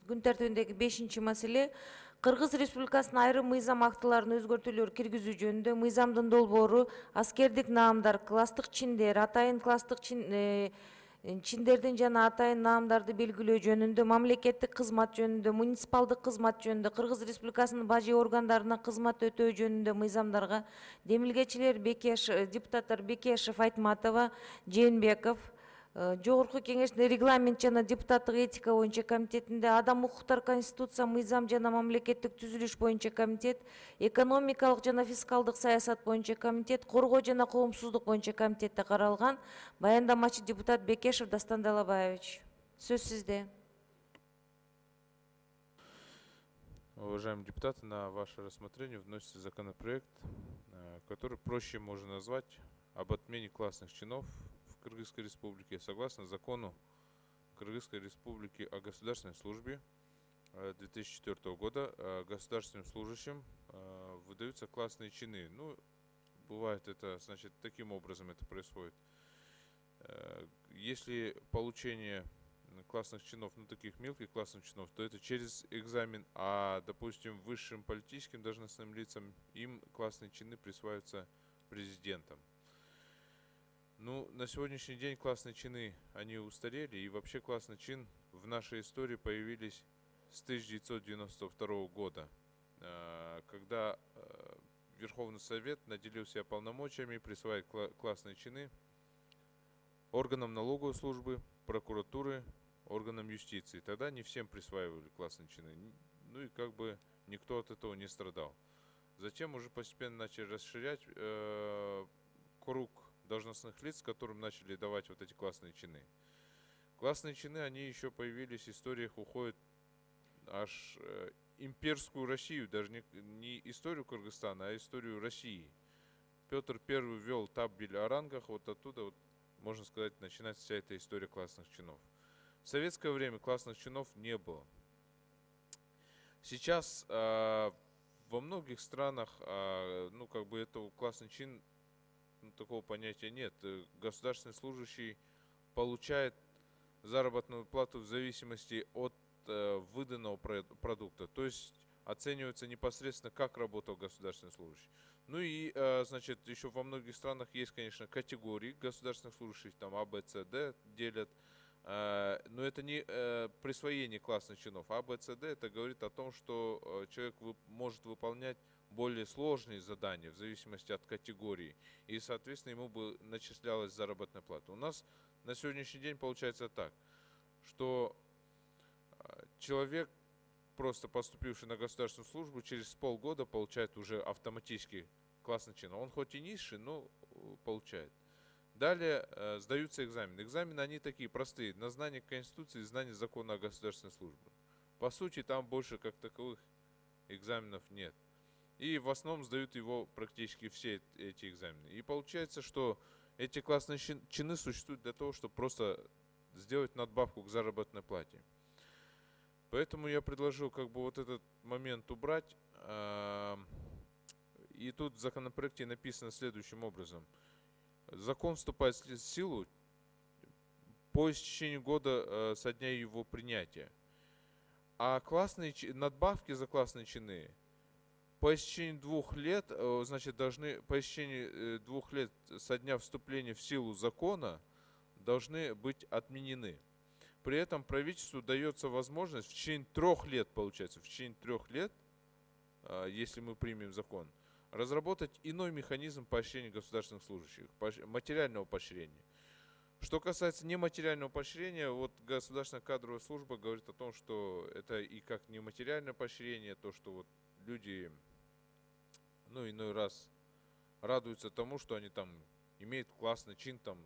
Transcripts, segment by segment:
Күн тәртибиндеги 5-чи маселе Кыргыз Республикасынын айрым мыйзам актыларына өзгөртүүлөр киргизүү жөнүндө мыйзамдын долбоору аскердик наамдар, класстык чиндер, атайын класстык чиндердин жана атайын наамдарды белгилөө жөнүндө, мамлекеттик кызмат жөнүндө, муниципалдык кызмат жөнүндө, Кыргыз Республикасынын бажы органдарына кызмат өтөө жөнүндө мыйзамдарга демилгечилер депутаттар Бекешев, Айтматова, Жээнбеков, Жогорку Кеңештин регламент жана депутаттык этика боюнча комитетинде, Адам укуктар, конституция, мыйзам жана мамлекеттик түзүлүш боюнча комитет, экономикалык жана фискалдык саясат боюнча комитет, коргоо жана коомсуздук боюнча комитетте каралган. Баяндамачы депутат Бекешев Дастан Далабаевич. Сөз сизде. Уважаемые депутаты, на ваше рассмотрение вносится законопроект, который проще можно назвать об отмене классных чинов в Кыргызской Республике согласно закону Кыргызской Республики о государственной службе 2004 года. Государственным служащим выдаются классные чины. Ну, бывает это, значит, таким образом это происходит. Если получение классных чинов, ну таких мелких классных чинов, то это через экзамен, а, допустим, высшим политическим должностным лицам им классные чины присваиваются президентом. Ну, на сегодняшний день классные чины, они устарели, и вообще классный чин в нашей истории появились с 1992 года, когда Верховный Совет наделил себя полномочиями присваивать классные чины органам налоговой службы, прокуратуры, органам юстиции. Тогда не всем присваивали классные чины, ну и как бы никто от этого не страдал. Затем уже постепенно начали расширять круг должностных лиц, которым начали давать вот эти классные чины. Классные чины, они еще появились, в историях уходят аж имперскую Россию, даже не историю Кыргызстана, а историю России. Петр I ввел табель о рангах, вот оттуда, вот, можно сказать, начинается вся эта история классных чинов. В советское время классных чинов не было. Сейчас во многих странах, ну, как бы это классный чин, ну, такого понятия нет. Государственный служащий получает заработную плату в зависимости от выданного продукта. То есть оценивается непосредственно, как работал государственный служащий. Ну и, значит, еще во многих странах есть, конечно, категории государственных служащих, там А, Б, С, Д делят. Но это не присвоение классных чинов. А, Б, С, Д это говорит о том, что человек может выполнять более сложные задания в зависимости от категории. И, соответственно, ему бы начислялась заработная плата. У нас на сегодняшний день получается так, что человек, просто поступивший на государственную службу, через полгода получает уже автоматически классный чин. Он хоть и низший, но получает. Далее сдаются экзамены. Экзамены, они такие простые. На знание Конституции, знание закона о государственной службе. По сути, там больше как таковых экзаменов нет. И в основном сдают его практически все эти экзамены. И получается, что эти классные чины существуют для того, чтобы просто сделать надбавку к заработной плате. Поэтому я предложил как бы вот этот момент убрать. И тут в законопроекте написано следующим образом. Закон вступает в силу по истечению года со дня его принятия. А классные надбавки за классные чины по истечении 2 лет, значит, должны по истечении 2 лет со дня вступления в силу закона должны быть отменены. При этом правительству дается возможность в течение 3 лет, получается, в течение 3 лет, если мы примем закон, разработать иной механизм поощрения государственных служащих, материального поощрения. Что касается нематериального поощрения, вот государственная кадровая служба говорит о том, что это и как нематериальное поощрение, то, что вот люди, ну, иной раз радуются тому, что они там имеют классный чин там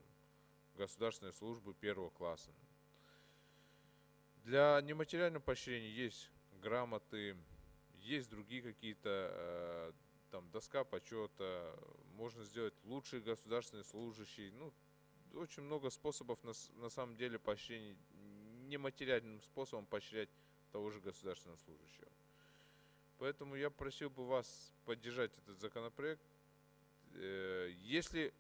государственной службы 1-го класса. Для нематериального поощрения есть грамоты, есть другие какие-то, там, доска почета, можно сделать лучший государственный служащий. Ну, очень много способов на самом деле поощрения, нематериальным способом поощрять того же государственного служащего. Поэтому я просил бы вас поддержать этот законопроект. Если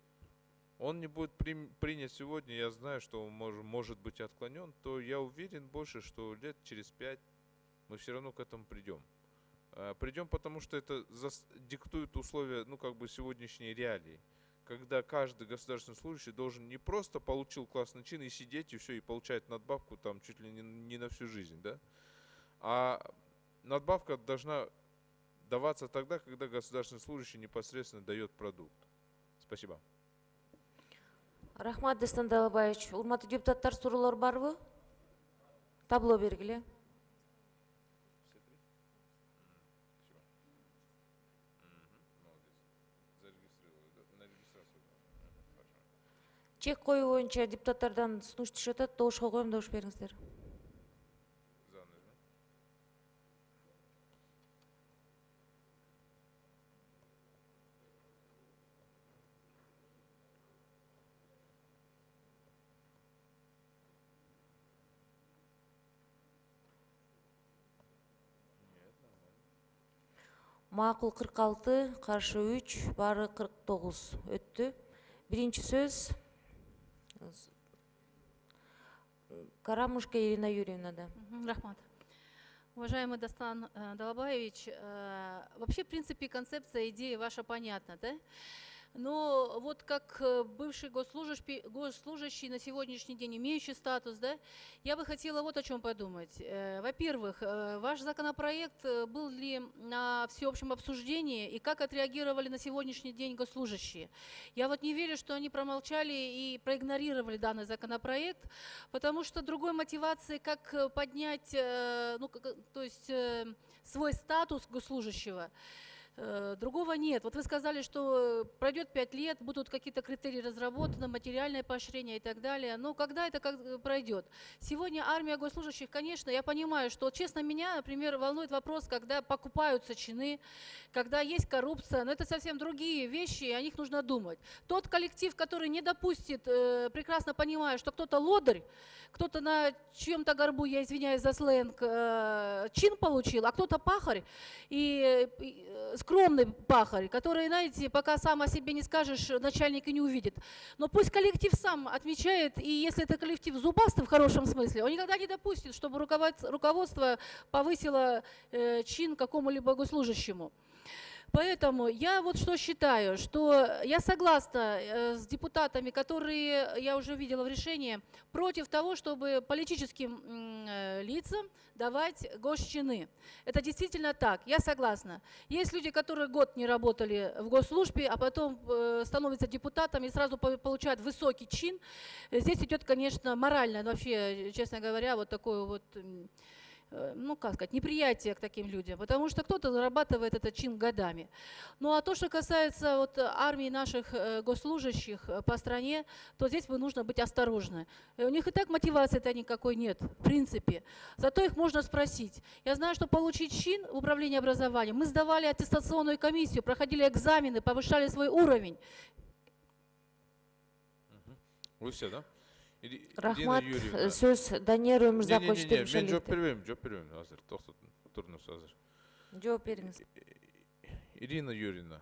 он не будет принят сегодня, я знаю, что он может быть отклонен, то я уверен больше, что лет через 5, мы все равно к этому придем. Придем, потому что это диктует условия, ну, как бы сегодняшней реалии, когда каждый государственный служащий должен не просто получил классный чин и сидеть, и все, и получать надбавку там чуть ли не на всю жизнь, да? А надбавка должна даваться тогда, когда государственный служащий непосредственно дает продукт. Спасибо. Рахмат, Дастан Далабаевич. Урматтуу депутаттар, суроолор барбы? Табло бергиле. Чек коюу боюнча депутаттардан сунуш түшүп атат. Добушка коем, добуш бериңиздер. Макул 46, каршы 3, бары 49 өттү. Биринчи сөз Карамушка Ирина Юрьевна. Рахмат. Уважаемый Дастан Далабаевич, вообще, в принципе, концепция, идея ваша понятна, да? Но вот как бывший госслужащий на сегодняшний день, имеющий статус, да, я бы хотела вот о чем подумать. Во-первых, ваш законопроект был ли на всеобщем обсуждении и как отреагировали на сегодняшний день госслужащие? Я вот не верю, что они промолчали и проигнорировали данный законопроект, потому что другой мотивации, как поднять, то есть свой статус госслужащего, другого нет. Вот вы сказали, что пройдет 5 лет, будут какие-то критерии разработаны, материальное поощрение и так далее. Но когда это пройдет? Сегодня армия госслужащих, конечно, я понимаю, что, честно, меня, например, волнует вопрос, когда покупаются чины, когда есть коррупция, но это совсем другие вещи, и о них нужно думать. Тот коллектив, который не допустит, прекрасно понимая, что кто-то лодырь, кто-то на чьем-то горбу, я извиняюсь за сленг, чин получил, а кто-то пахарь, и скромный пахарь, который, знаете, пока сам о себе не скажешь, начальник и не увидит. Но пусть коллектив сам отвечает, и если это коллектив зубастый в хорошем смысле, он никогда не допустит, чтобы руководство повысило чин какому-либо госслужащему. Поэтому я вот что считаю, что я согласна с депутатами, которые, я уже видела в решении, против того, чтобы политическим лицам давать госчины. Это действительно так, я согласна. Есть люди, которые год не работали в госслужбе, а потом становятся депутатами и сразу получают высокий чин. Здесь идет, конечно, морально, вообще, честно говоря, вот такое вот... ну, как сказать, неприятие к таким людям, потому что кто-то зарабатывает этот чин годами. Ну, а то, что касается вот армии наших госслужащих по стране, то здесь нужно быть осторожны. У них и так мотивации-то никакой нет, в принципе. Зато их можно спросить. Я знаю, что получить чин в управлении образованием, мы сдавали аттестационную комиссию, проходили экзамены, повышали свой уровень. Вы все, да? Рахмат, сөз Данияр Өмірзақович деп мен жооп бербейм азыр, турнус азыр. Жооп бериңиз. Ирина Юрьевна,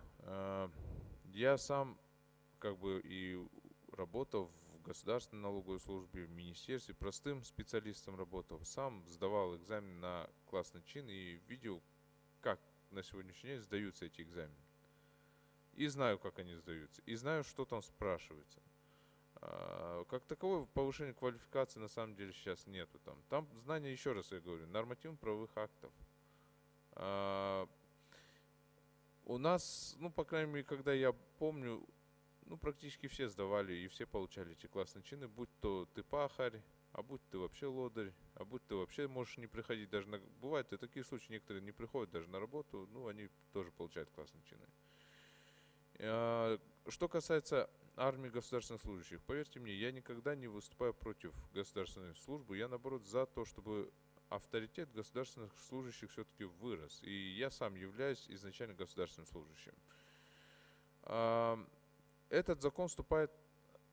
я сам как бы и работал в государственной налоговой службе, в министерстве, простым специалистом работал, сам сдавал экзамен на классный чин и видел, как на сегодняшний день сдаются эти экзамены. И знаю, как они сдаются, и знаю, что там спрашивается. Как такового повышения квалификации на самом деле сейчас нету. Там знания, еще раз я говорю, нормативно-правовых актов. У нас, ну, по крайней мере, когда я помню, ну, практически все сдавали и все получали эти классные чины, будь то ты пахарь, а будь ты вообще лодырь, а будь ты вообще можешь не приходить даже на... Бывают и такие случаи, некоторые не приходят даже на работу, ну, они тоже получают классные чины. Что касается армии государственных служащих, поверьте мне, я никогда не выступаю против государственной службы, я, наоборот, за то, чтобы авторитет государственных служащих все-таки вырос. И я сам являюсь изначально государственным служащим. Этот закон вступает,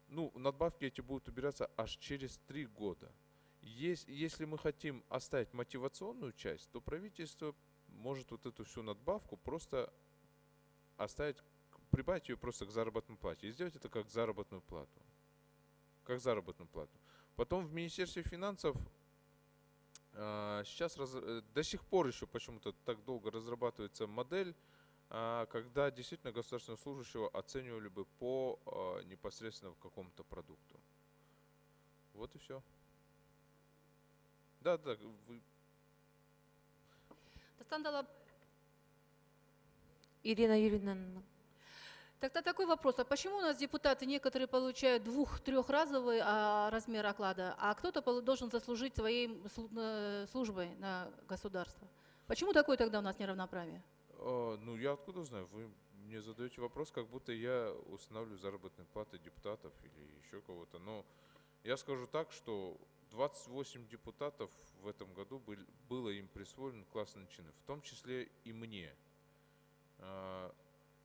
ну, надбавки эти будут убираться аж через 3 года. Если мы хотим оставить мотивационную часть, то правительство может вот эту всю надбавку просто оставить, прибавить ее просто к заработной плате и сделать это как заработную плату. Как заработную плату. Потом в Министерстве финансов Сейчас до сих пор еще почему-то так долго разрабатывается модель, когда действительно государственного служащего оценивали бы по непосредственно какому-то продукту. Вот и все. Да, вы Дастан Далаб- Ирина Юрьевна. Тогда такой вопрос. А почему у нас депутаты некоторые получают 2-3-разовый размер оклада, а кто-то должен заслужить своей службой на государство? Почему такое тогда у нас неравноправие? Ну, я откуда знаю? Вы мне задаете вопрос, как будто я устанавливаю заработные платы депутатов или еще кого-то. Но я скажу так, что 28 депутатов в этом году было им присвоено классные чины, в том числе и мне.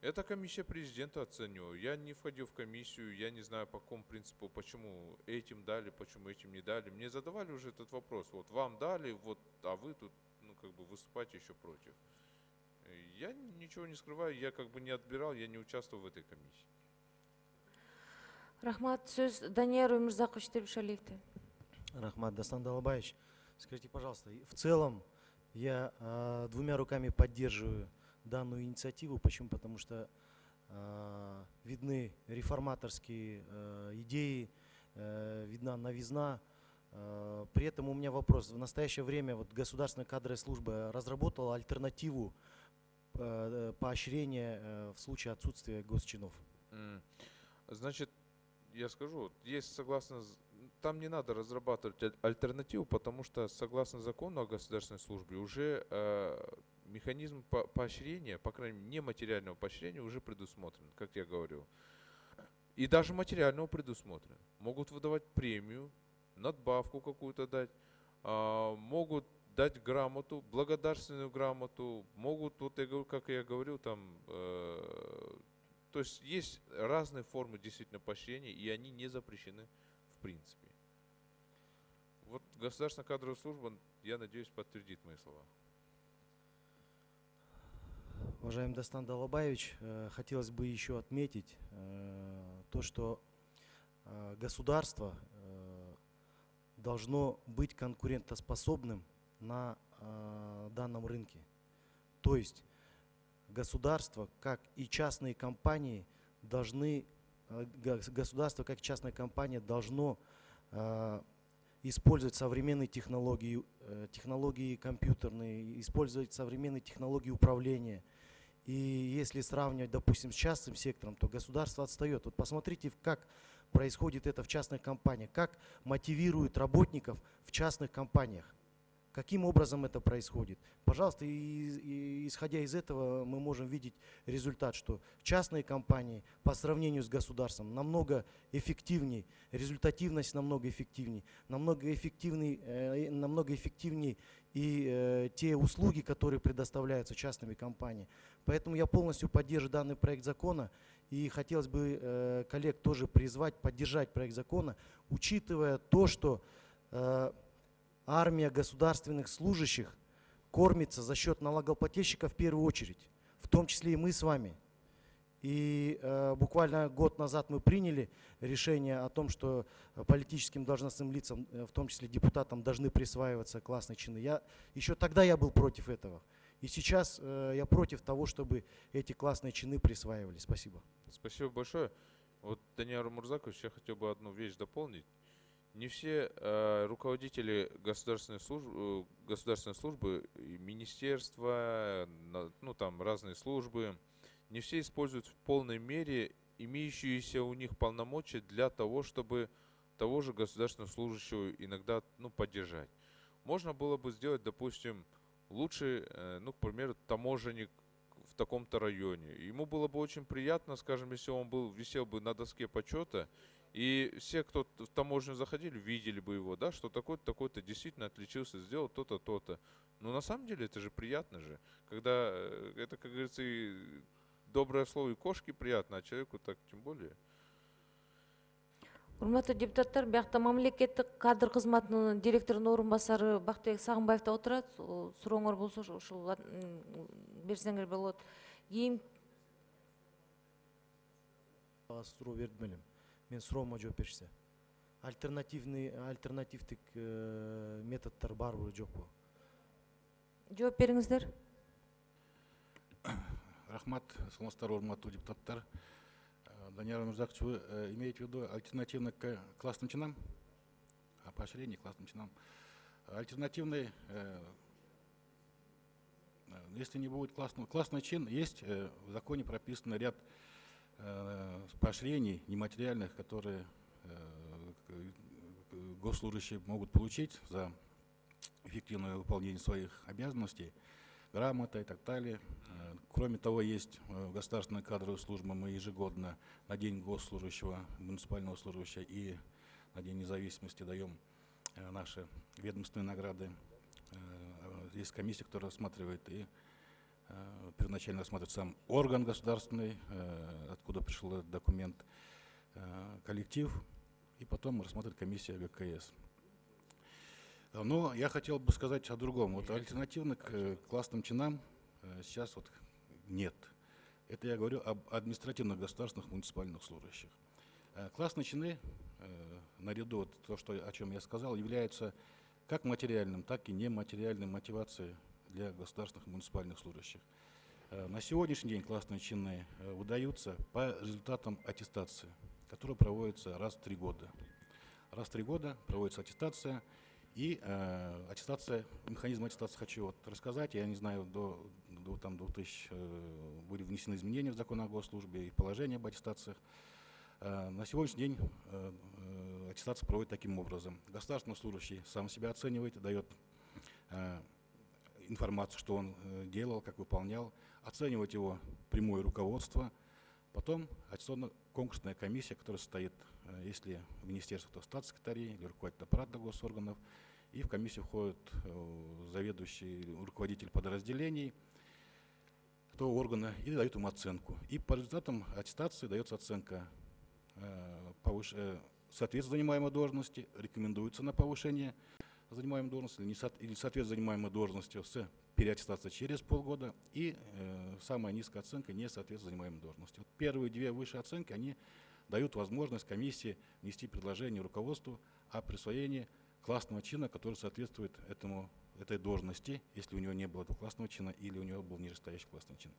Это комиссия президента оценивала. Я не входил в комиссию, я не знаю по какому принципу, почему этим дали, почему этим не дали. Мне задавали уже этот вопрос. Вот вам дали, вот, а вы тут, ну, как бы выступаете еще против. Я ничего не скрываю, я как бы не отбирал, я не участвовал в этой комиссии. Рахмат, сөз Данияр Өмірзақович Телбешалиевте. Рахмат Дастан Далабаевич, скажите, пожалуйста, в целом я двумя руками поддерживаю данную инициативу. Почему? Потому что видны реформаторские идеи, видна новизна. При этом у меня вопрос. В настоящее время вот Государственная кадровая служба разработала альтернативу поощрения в случае отсутствия госчинов. Значит, я скажу, есть согласно, там не надо разрабатывать альтернативу, потому что согласно закону о государственной службе уже механизм поощрения, по крайней мере, нематериального поощрения уже предусмотрен, как я говорил. И даже материального предусмотрен. Могут выдавать премию, надбавку какую-то дать, могут дать грамоту, благодарственную грамоту, могут, вот я говорю, как я говорил, там, то есть есть разные формы действительно поощрения, и они не запрещены в принципе. Вот государственная кадровая служба, я надеюсь, подтвердит мои слова. Уважаемый Дастан Далабаевич, хотелось бы еще отметить то, что государство должно быть конкурентоспособным на данном рынке. То есть государство, как и частные компании, государство, как и частная компания, должно использовать современные технологии компьютерные, использовать современные технологии управления. И если сравнивать, допустим, с частным сектором, то государство отстает. Вот посмотрите, как происходит это в частных компаниях, как мотивируют работников в частных компаниях. Каким образом это происходит? Пожалуйста, исходя из этого мы можем видеть результат, что частные компании по сравнению с государством намного эффективнее, результативность намного эффективнее и те услуги, которые предоставляются частными компаниями. Поэтому я полностью поддерживаю данный проект закона и хотелось бы коллег тоже призвать поддержать проект закона, учитывая то, что армия государственных служащих кормится за счет налогоплательщиков в первую очередь, в том числе и мы с вами. И буквально год назад мы приняли решение о том, что политическим должностным лицам, в том числе депутатам, должны присваиваться классные чины. Еще тогда я был против этого. И сейчас я против того, чтобы эти классные чины присваивали. Спасибо. Спасибо большое. Вот, Данияр Мурзакович, я хотел бы одну вещь дополнить. Не все руководители государственной службы, министерства, ну там разные службы, не все используют в полной мере имеющиеся у них полномочия для того, чтобы того же государственного служащего иногда поддержать. Можно было бы сделать, допустим, лучше, к примеру, таможенник в таком-то районе. Ему было бы очень приятно, скажем, если он висел бы на доске почета, и все, кто в таможню заходили, видели бы его, да, что такой-то, такой-то действительно отличился, сделал то-то, то-то. Но на самом деле это же приятно же, когда это, как говорится, и доброе слово и кошке приятно, а человеку так тем более. Урматтуу депутаттар, биякта мамлекеттик кадр кызматынын директорунун орун басары Бактыбек Сагынбаев да отурат. Сурооңор болсо ушул берсеңер болот. Кийин Суроо бердим элем. Мен суроомо жооп беришсе. альтернативдик методтар барбы жокпу? Жооп бериңиздер. Рахмат, саламатсыздар, урматтуу депутаттар. Данияр Мырзакович, вы имеете в виду альтернативно к классным чинам? Поощрение классным чинам. Альтернативный, если не будет классный чин, есть в законе прописан ряд поощрений нематериальных, которые госслужащие могут получить за эффективное выполнение своих обязанностей, грамота и так далее. Кроме того, есть государственная кадровая служба, мы ежегодно на День госслужащего, муниципального служащего и на День независимости даем наши ведомственные награды. Есть комиссия, которая рассматривает и первоначально рассматривает сам орган государственный, откуда пришел этот документ, коллектив, и потом рассматривает комиссия ГКС. Но я хотел бы сказать о другом. Вот альтернативно к классным чинам сейчас вот нет. Это я говорю об административных государственных муниципальных служащих. Классные чины, наряду вот то, о чем я сказал, являются как материальным, так и нематериальной мотивацией для государственных и муниципальных служащих. На сегодняшний день классные чины выдаются по результатам аттестации, которая проводится раз в 3 года. Раз в 3 года проводится аттестация, и механизм аттестации хочу вот рассказать. Я не знаю, до 2000 были внесены изменения в закон о госслужбе и положение об аттестациях. На сегодняшний день аттестация проводит таким образом. Государственный служащий сам себя оценивает, дает информацию, что он делал, как выполнял, оценивает его прямое руководство. Потом аттестационно-конкурсная комиссия, которая состоит, если в министерстве, то статс-секретарей или руководитель аппарата госорганов, и в комиссию входят заведующий, руководитель подразделений того органа и дают ему оценку. И по результатам аттестации дается оценка соответствие занимаемой должности, рекомендуется на повышение занимаемой должности или соответствие занимаемой должности с переаттестацией через полгода, и самая низкая оценка не соответствует занимаемой должности. Вот первые 2 высшие оценки, они дают возможность комиссии внести предложение руководству о присвоении классного чина, который соответствует этой должности, если у него не было этого классного чина или у него был нижестоящий классный чин.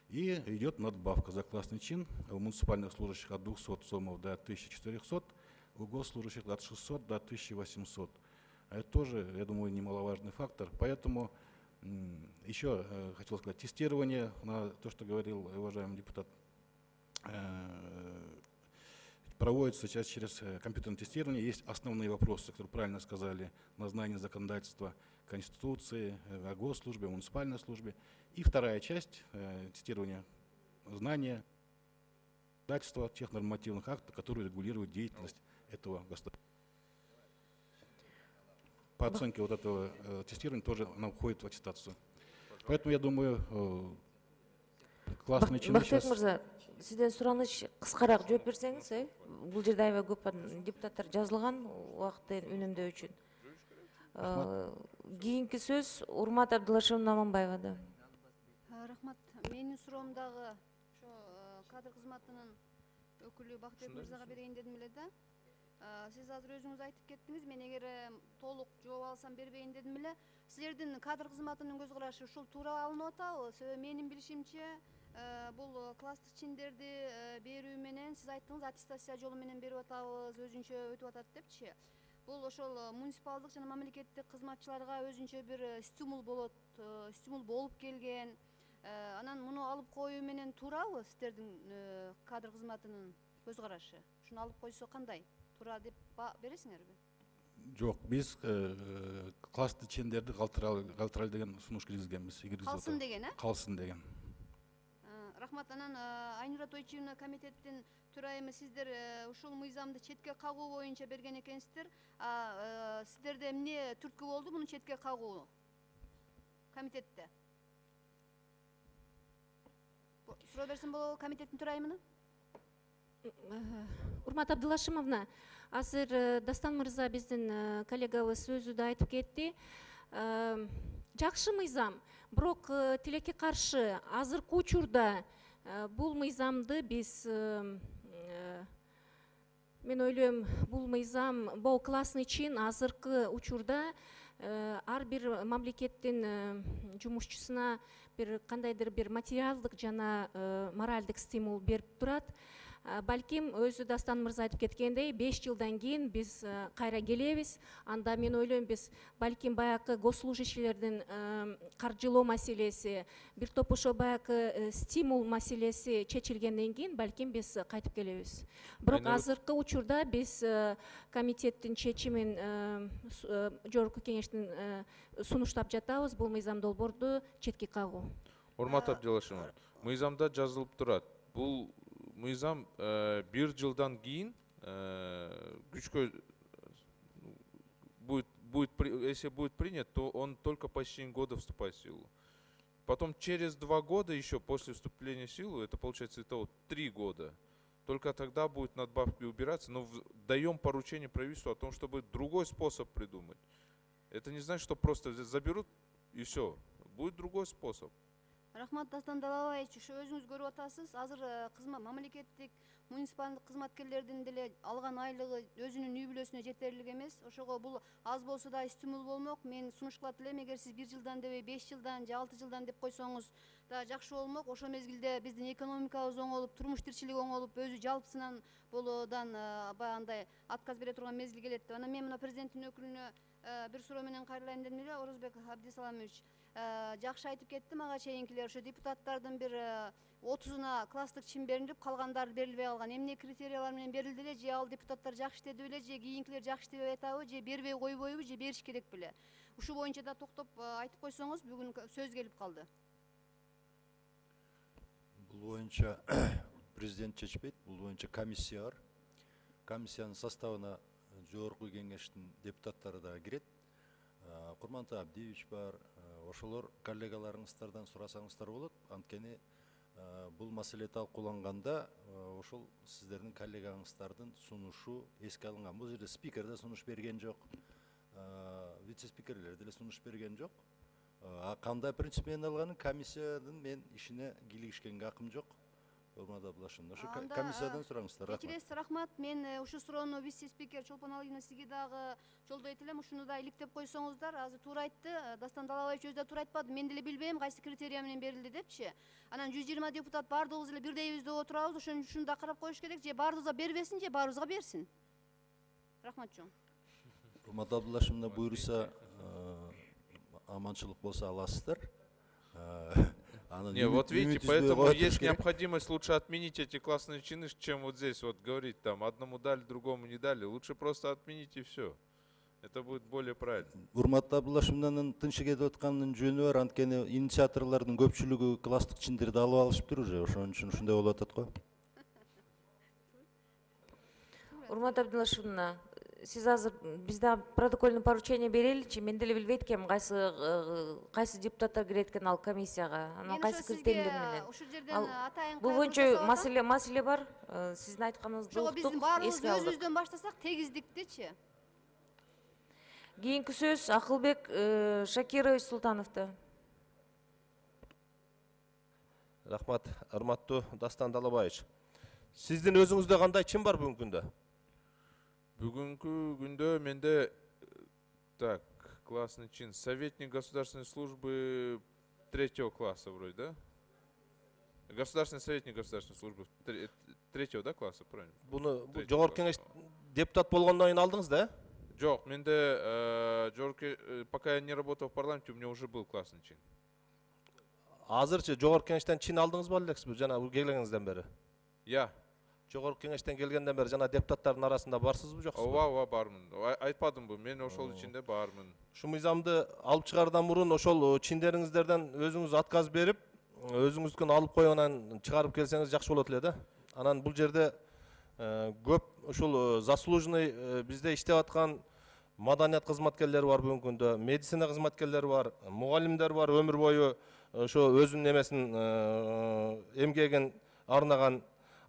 И идет надбавка за классный чин у муниципальных служащих от 200 сомов до 1400, у госслужащих от 600 до 1800. Это тоже, я думаю, немаловажный фактор. Поэтому еще хотел сказать, тестирование на то, что говорил уважаемый депутат, проводится сейчас через компьютерное тестирование. Есть основные вопросы, которые правильно сказали, на знание законодательства Конституции, о госслужбе, о муниципальной службе. И вторая часть тестирования знания законодательства, тех нормативных актов, которые регулируют деятельность этого государства. По оценке вот этого тестирования тоже она входит в аттестацию. Поэтому я думаю, классные чины сейчас... Бактыбек мырза, сизден сураныч кыскараак жооп берсеңиз, бул жерде аябай көп депутаттар жазылган убакытты үнөмдөө үчүн. Кийинки сөз Урмат Абдылашевна Аманбаевада. Рахмат. Менин суроом дагы ошо кадр кызматынын өкүлү Бактыбек мырзага берейин дедим эле да. Сиз азыр өзүңүз айтып кеттиңиз, мен эгер толук жооп алсам бербейин дедим эле. Силердин кадр кызматынын көз карашы ушул туура алынып атабы? Себеби менин билишимче бул класстык чиндерди берүү менен сиз айттыңыз, аттестация жолу менен берип атабыз, өзүнчө өтүп атат депчи. Бул ошол муниципалдык жана мамлекеттик кызматчыларга өзүнчө бир стимул болот, стимул болуп келген. Анан муну алып коюу менен туурабы сиздердин кадр кызматынын көз карашы? Ушуну алып койсо кандай? Туура деп бересиңерби? Жок, биз класстык чендерди калтыралы деген сунуш киргизгенбиз. Калсын деген, Калсын деген. Рахмат. Анан Айнура Тойчиевна комитеттин төрайымы, сиздер ушул мыйзамды четке кагуу боюнча берген экенсиздер. Сиздерде эмне түрткү болду муну четке кагуу комитетте? Суроо берсем болобу комитеттин төрайымына? Урмат Абдылашимовна, азыр Дастан мырза биздин коллегабыз өзү да айтып кетти. Жакшы мыйзам, бирок тилекке каршы азыркы учурда бул мыйзамды биз Мен ойлойм, бул мыйзам, бул классный чин азыркы учурда ар бир мамлекеттин жумушчусуна бир кандайдыр бир материалдык жана моральдык стимул берип турат. Балким өзү Дастан мырза айтып кеткендей, 5 жылдан кийин биз кайра келебиз. Анда мен ойлойм, биз балким баягы госслужащийлердин каржылоо маселеси, бир топ ошо баягы стимул маселеси чечилгенден кийин балким биз кайтып келебиз. Бирок азыркы учурда биз комитеттин чечимин жогорку кеңештин сунуштап жатабыз, бул мыйзам долбоорду четке кагуу. Урмат Абдилашимов, мыйзамда жазылып турат. Бул мыйзам 1 жылдан кийин күчкө если будет принят, то он только по истечении года вступает в силу. Потом через 2 года еще после вступления в силу, это получается итого 3 года, только тогда будут надбавки убираться, но даем поручение правительству о том, чтобы другой способ придумать. Это не значит, что просто заберут и все. Будет другой способ. Рахмат Дастан Далабаевич, ушу өзүңүз көрүп атасыз, азыр мамлекеттик муниципалдык кызматкерлердин деле алган айлыгы өзүнүн үй бүлөсүнө жетерлик эмес. Ошого бул аз болсо да стимул болмок. Мен сунуш кылат элем, эгер сиз 1 жылдан дебей 5 жылдан же 6 жылдан деп койсоңуз да жакшы болмок. Ошол мезгилде биздин экономикабыз оңолуп, турмуш тирчилиги оңолуп, өзү жалпысынан болоодан баягындай отказ бере турган мезгил келет деп. Анан мен мына президенттин өкүлүнө бир суроо менен кайрылайын дедим эле. Орозбек Абдисаламович жакшы айтып кетти, мага чейинкилер ошо депутаттардын бир 30-уна класстык чин берилип, калгандары берилбей калган. Эмне критериялар менен берилди эле, же ал депутаттар жакшы иштеди беле, же кийинкилер жакшы иштебей атабы, же бербей койбойбу, же бериш керек беле? Ушу боюнча да токтоп айтып койсоңуз, бүгүн сөз келип калды. Бул боюнча президент чечпейт, бул боюнча комиссия бар. Комиссиянын составына жогорку кеңештин депутаттары да кирет. Курмантай Абдиевич бар, ошолор коллегаларыңыздардан сурасаңыздар болот. Анткени бул маселе талкууланганда ошол сиздердин коллегаңыздардын сунушу эске алынган. Бул жерде спикер да сунуш берген жок, вице спикерлер деле сунуш берген жок. Кандай принцип менен алганын комиссиянын мен ишине кийлигишкенге акым жок. Урмат Абдилашимов, ошо комиссиядан сураңыздар. Кечиресиз, рахмат. Мен ушу суроону вице спикер Чолпон Алиевна сизге дагы жолдойт элем. Ушуну да иликтеп койсоңуздар. Азыр туура айтты. Дастан Далабаевич өзү да туура айтпады. Мен деле билбейм кайсы критерия менен берилди депчи. Анан 120 депутат бардыгыбыз эле бирдейбиз деп отурабыз. Ушуну да карап коюш керек. Же баарыбызга бербесин, же баарыбызга берсин. Рахмат жон. Урмат Абдилашимовна буйруса, аманчылык болсо аласыздар. Не, вот видите, поэтому есть необходимость лучше отменить эти классные чины, чем вот здесь вот говорить, там, одному дали, другому не дали. Лучше просто отменить и все. Это будет более правильно. Урмат Абдилашимовнун тынчы кетип атканынын жөнү бар, анткени инициаторлордун көпчүлүгү класстык чиндерди алып алышыптыр уже, ошон үчүн ушундай болуп атат го. Урмат Абдилашимовна, сиз азыр бизде протокольный поручение береличи, мен деле билбейт экенмин кайсы депутаттар кирет экен ал комиссияга, анан кайсы критерийлер менен. Бул боюнча маселе бар, сиздин айтканыңызды уктук, биздин баарыбыз өзүбүздөн баштасак тегиздиктичи. Кийинки сөз Акылбек Шакирович Султановдо. Рахмат, урматтуу Дастан Далабаевич. Сиздин өзүңүздө кандай чин бар бүгүнкү күндө? Бүгүнкү күндө менде так, классный чин, советник государственной службы 3-го класса вроде, да? Государственный советник государственной службы 3-го, да, класса, правильно? Буну жогорку кеңеш депутат болгондон кийин алдыңыз да? Жок, менде пока я не работал в парламенте, у меня уже был классный чин. Азырчы жогорку кеңештен чин алдыңызбы элексизби жана бул келгениңизден бери? Я. Жогорку кеңештен келгенден бери жана депутаттардын арасында барсызбы жоксузбу? Ооба, бармын. Айтпадымбы, мен ошол ичинде бармын. Ушу мыйзамды алып чыгардан мурун ошол чиндериңиздерден өзүңүз отказ берип, өзүңүздүкүн алып коюп чыгарып келсеңиз жакшы болот эле да. Анан бул жерде көп ушул заслуженный бизде иштеп аткан маданият кызматкерлери бар бүгүнкү күндө, медицина кызматкерлери бар, мугалимдер бар, өмүр бою ошо өзүнүн эмесин эмгегин арнаган,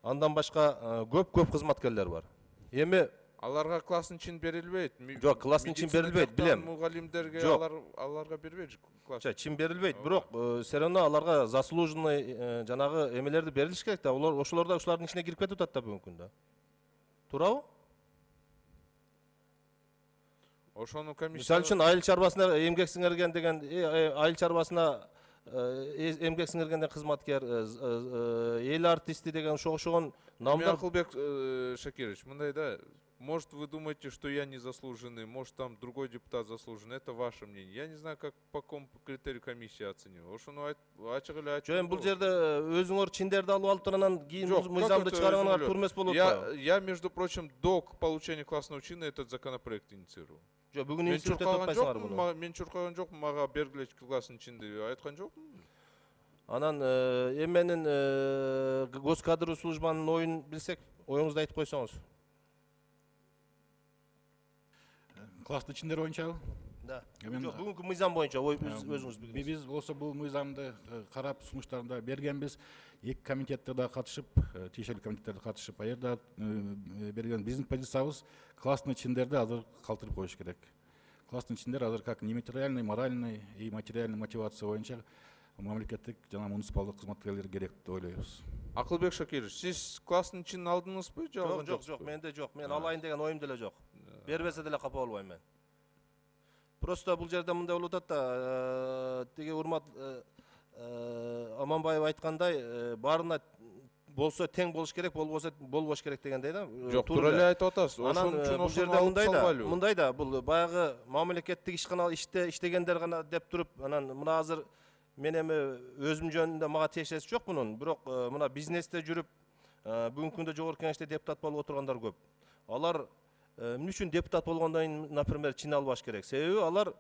андан башка көп кызматкерлер бар. Эми аларга классный чин берилбейт. Жок, классный чин берилбейт, билем. Мугалимдерге аларга бербейт классный. Чин берилбейт, бирок все равно аларга заслуженный жанагы эмелерди берилиш керек да. Ошолор да ушулардын ичине кирип кетип атат да бүгүнкү күндө. Туурабы? Ошону комиссия. Мисалы үчүн айыл чарбасына эмгек сиңерген деген, айыл чарбасына эмгек сиңергенден кызматкер, эл артисти деген ошогон намдар. Акылбек Шакирович, мындай да, может вы думаете, что я не заслуженный, может там другой депутат заслуженный, это ваше мнение. Я не знаю, как по какому критерию комиссия оценила. Ошону ачык эле айтып. Жөн бул жерде өзүңөр чиндерди алып алып туранан кийин Жок, мыйзамды как это чыгарганга өзүңөр? турмес болот да. Я, между прочим, до получения классного чина этот законопроект инициировал. Жок, бүгүн Мен институтта чуркаган таппайсыңар муну. жокмун, мен чуркаган жокмун, мага бергилечи классный чин деп айткан жокмун. Анан эменин госкадр службанын оюн билсек, оюңузду айтып койсоңуз. Классный чиндер боюнча? Да. Жок, бүгүнкү мыйзам боюнча өзүңүз билесиз. Биз болсо бул мыйзамды карап сунуштарында бергенбиз. Эки комитетте да катышып, тиешелүү комитеттерде катышып, аерда берген биздин позициябыз классный чиндерди азыр калтырып коюш керек. Классный чиндер азыр как нематериальный, моральный и материальный мотивация боюнча мамлекеттик жана муниципалдык кызматкерлер керек деп ойлойбуз. Акылбек Шакирович, сиз классный чин алдыңызбы? Жок, менде жок. Мен алайын деген оюм деле жок. Бербесе деле капа болбойм мен. Просто бул жерде мындай болуп атат да, тиги урмат Аманбаев айткандай, баарына болсо тең болуш керек, болбош керек дегендей да. Жок, туура эле айтып атасыз. Анан бул жерде мындай да, бул баягы мамлекеттик иштегендер гана деп туруп, анан мына азыр мен эми өзүм жөнүндө мага тиешеси жок мунун, бирок мына бизнесте жүрүп, бүгүнкү күндө жогорку кеңеште депутат болуп отургандар көп. Алар эмне үчүн депутат болгондон кийин, например, чин албаш керек? Себеби алар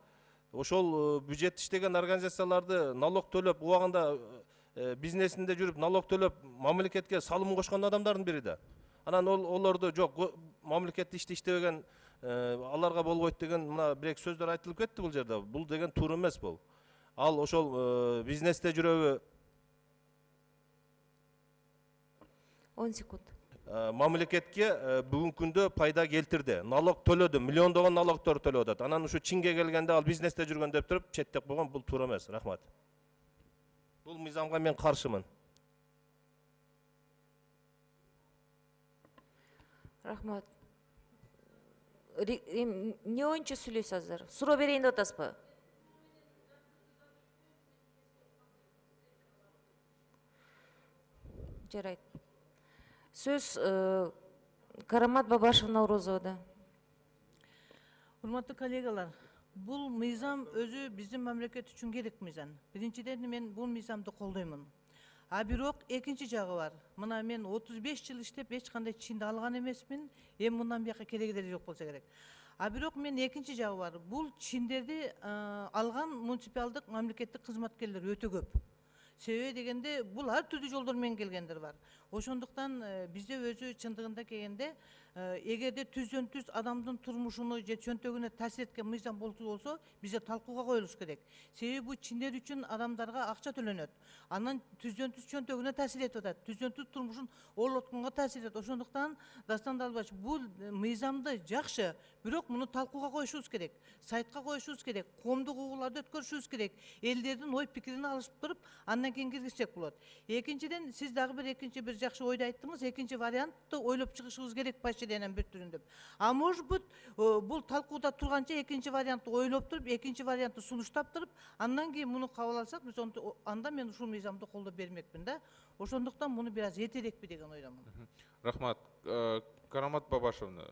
ошол бюджет иштеген организацияларды налог төлөп, убагында бизнесинде жүрүп налог төлөп, мамлекетке салым кошкон адамдардын бири да. Анан олорду жок, мамлекетте иштебеген аларга болбойт деген мына бир-эки сөздөр айтылып кетти бул жерде. Бул деген туура эмес бул. Ал ошол бизнесте жүрөбү 10 секунд. Мамлекетке бүгүнкү күндө пайда келтирди. Налог төлөдү, миллиондогон налогдор төлөп атат. Анан ушу чинге келгенде ал бизнесте жүргөн деп туруп четтеп койгон, бул туура эмес. Рахмат. Бул мыйзамга мен каршымын. Рахмат. Не боюнча сүйлөйсүз азыр? Суроо берейин деп атасызбы? Жарайт. Сөз Карамат Бабашев Наурозовада. Урматтуу коллегалар, бул мыйзам өзү биздин мамлекет үчүн керек мыйзам. Биринчиден мен бул мыйзамды колдоймун. А бирок экинчи жагы бар. Мына мен 35 жыл иштеп эч кандай чинди алган эмесмин. Эми мындан бияка кереги деле жок болсо керек. А бирок мен экинчи жагы бар. Бул чиндерди алган муниципалдык мамлекеттик кызматкерлер өтө көп. Себеби дегенде бул ар түрдүү жолдор менен келгендер бар. Ошондуктан бизде өзү чындыгында келгенде эгерде түздөн түз адамдын турмушуну же чөнтөгүнө таасир эткен мыйзам болсо, бизде талкууга коюлуш керек. Себеби бул чиндер үчүн адамдарга акча төлөнөт. Анан түздөн түз чөнтөгүнө таасир этип атат. Түздөн түз турмушун оолотконго таасир этет. Ошондуктан Дастан Далбаевич, бул мыйзамды жакшы, бирок муну талкууга коюшубуз керек. Сайтка коюшубуз керек. Коомдук угууларды өткөрүшүбүз керек. Элдердин ой пикирин алышып туруп, андан кийин киргизсек болот. Экинчиден, сиз дагы бир жакшы ойду айттыңыз. Экинчи вариантты ойлоп чыгышыбыз керек поощрениянын бир түрүн деп. А может быть, бул талкууда турганча экинчи вариантты ойлоп туруп, экинчи вариантты сунуштап туруп, андан кийин муну кабыл алсак, биз анда мен ушул мыйзамды колдоп бермекмин да. Ошондуктан муну бир аз эртерекпи деген ойдомун. Рахмат. Карамат Бабашевна,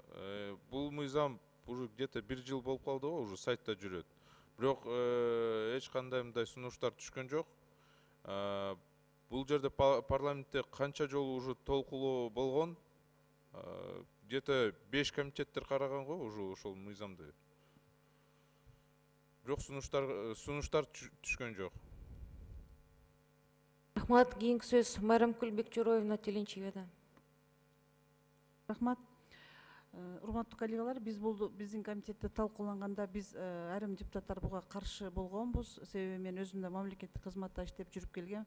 бул мыйзам уже где-то 1 жыл болуп калды го, уже сайтта жүрөт. Бирок эч кандай мындай сунуштар түшкөн жок. Бул жерде парламентте канча жолу уже толкулоо болгон, где-то 5 комитеттер караган го уже ошол мыйзамды. Бирок сунуштар түшкөн жок. Рахмат. Кийинки сөз Майрамкүл Бекчороевна Теленчиевада. Рахмат. Урматтуу коллегалар, биздин комитетте талкууланганда биз айрым депутаттар буга каршы болгонбуз. Себеби мен өзүм да мамлекеттик кызматта иштеп жүрүп келгем.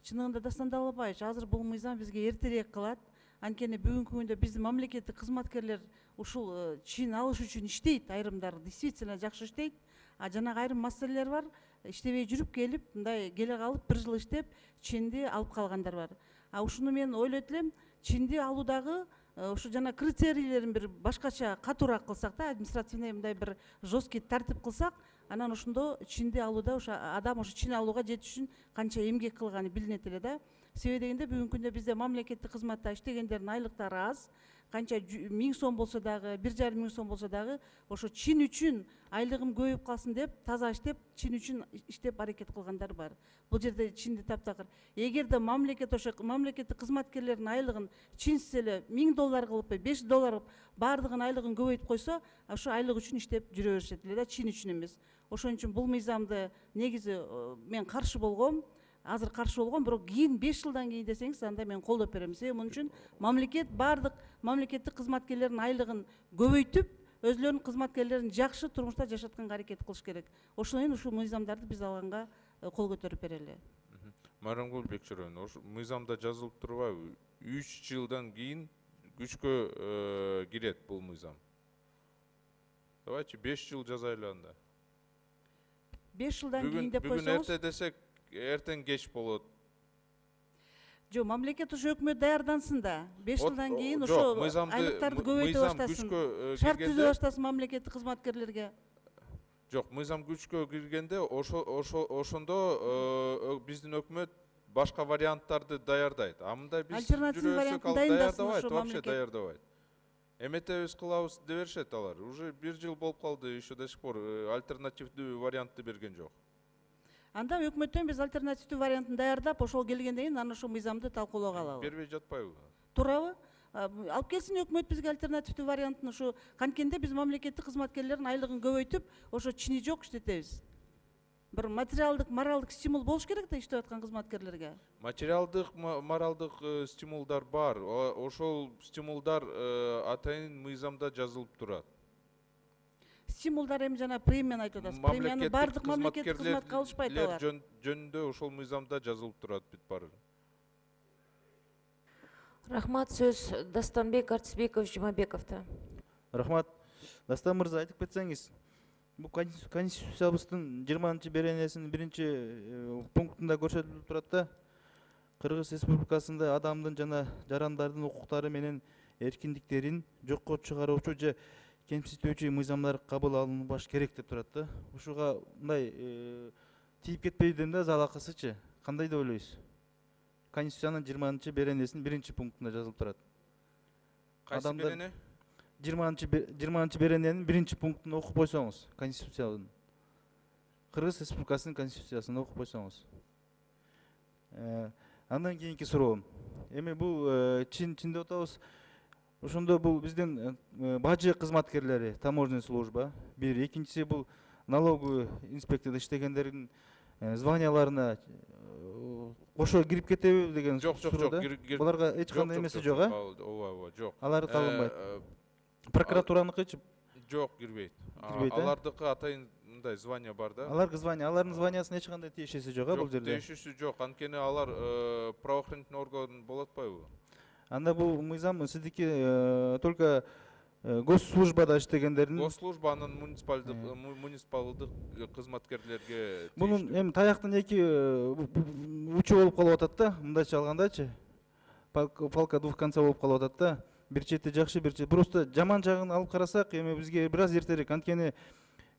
Чынында Дастан Далбаевич, азыр бул мыйзам бизге эртерээк кылат. Анткени бүгүнкү күндө биздин мамлекеттик кызматкерлер ушул чин алыш үчүн иштейт, айрымдары действительно жакшы иштейт. А жанагы айрым маселелер бар, иштебей жүрүп келип, мындай келе калып 1 жыл иштеп, чинди алып калгандар бар. А ушуну мен ойлойт элем, чинди алуудагы ошо жана критерийлерин бир башкача катуураак кылсак да, административный мындай бир жесткий тартип кылсак, анан ошондо чинди алууда ошо адам ошо чин алууга жетиш үчүн канча эмгек кылганы билинет эле да. Себеби дегенде бүгүнкү күндө бизде мамлекеттик кызматта иштегендердин айлыктары аз, канча 1000 сом болсо дагы, 1,5 сом болсо дагы ошо чин үчүн айлыгым көбөйүп калсын деп, таза иштеп, чин үчүн иштеп аракет кылгандар бар. Бул жерде чинди таптакыр. Эгерде мамлекет ошо мамлекеттик кызматкерлердин айлыгын чинсиз эле $1000 кылып, $5 кылып, баардыгынын айлыгын көбөйтүп койсо, ошо айлык үчүн иштеп жүрө беришет эле да, чин үчүн эмес. Ошон үчүн бул мыйзамды негизи мен каршы болгом. Азыр каршы болгон, бирок кийин 5 жылдан кийин десеңиз, анда мен колдоп берем. Себеби муну үчүн мамлекет баардык мамлекеттик кызматкерлердин айлыгын көбөйтүп, өзлөрүнүн кызматкерлерин жакшы турмушта жашатканга аракет кылыш керек. Ошондон кийин ушул мыйзамдарды биз алганга кол көтөрүп берели. Марангул Бекчуровна, ош мыйзамда жазылып турбайбы? 3 жылдан кийин күчкө кирет бул мыйзам. Давайте 5 жыл жазайлы анда. 5 жылдан кийин деп койсоңуз. Бүгүн эрте десек, эртең кеч болот. Жок, мамлекет ошо өкмөт даярдансын да. 5 жылдан кийин ошо айлыктарды көбөйтө баштасын. Шарт түзө баштасын мамлекеттик кызматкерлерге. Жок, мыйзам күчкө киргенде ошондо биздин өкмөт башка варианттарды даярдайт. А мындай биз альтернативный вариантын даярдабайт, вообще даярдабайт. Эметебиз кылабыз деберишет алар. Уже 1 жыл болуп калды, еще до сих пор альтернативдүү вариантты берген жок. Анда өкмөттөн биз альтернативдүү вариантын даярдап, ошол келгенден кийин анан ошол мыйзамды талкуулоого алалы. Бербей жатпайбы? Туурабы? Алып келсин өкмөт бизге альтернативдүү вариантын, ошо канткенде биз мамлекеттик кызматкерлердин айлыгын көбөйтүп, ошо чини жок иштетебиз. Бир материалдык, моралдык стимул болуш керек да иштеп аткан кызматкерлерге. Материалдык, моралдык стимулдар бар. Ошол стимулдар атайын мыйзамда жазылып турат. Стимулдар эми жана премияны айтып атасыз. Премияны бардык мамлекеттик кызматка алышпайт алар. Жөнүндө ошол мыйзамда жазылып турат бүт баары. Рахмат, сөз Дастанбек Артисбекович Жумабековто. Рахмат. Дастан мырза, айтып кетсеңиз, бул конституциябыздын 20-беренесинин 1-пунктунда көрсөтүлүп турат да, Кыргыз Республикасында адамдын жана жарандардын укуктары менен эркиндиктерин жокко чыгаруучу же кемситүүчү мыйзамдар кабыл алынбаш керек деп турат да. Ушуга мындай тийип кетпейден да залакысычы, кандай деп ойлойсуз? Конституциянын 20-беренесинин 1-пунктунда жазылып турат. Кайсы берене? 20-берененин 1-пунктун окуп койсоңуз, Конституциянын. Кыргыз Республикасынын Конституциясын окуп койсоңуз. Андан кийинки суроом. Эми бул чин деп атабыз. Ошондо бул биздин бажы кызматкерлери, таможенный служба, бир, экинчиси бул налоговый инспекторда иштегендердин званияларына кошо кирип кетеби деген суроо да. Буларга эч кандай эмеси жок, а? Ооба, жок. Алар алынбайт. Прокуратураныкычы? Жок, кирбейт. Алардыкы атайын мындай звания бар да. Алардын званиясына эч кандай тиешеси жок, а бул жерде? Жок, тиешеси жок. Анткени алар правоохранительный орган болот атпайбы? Анда бул мыйзам сиздики только госслужбада иштегендердин. Госслужба анын муниципалдык кызматкерлерге. Мунун эми таяктын эки учу болуп калып атат да, мындайча алгандачы. Палка двух концов болуп калып атат да. Бир чети жакшы, бир чети. Просто жаман жагын алып карасак, эми бизге бир аз эртерээк, анткени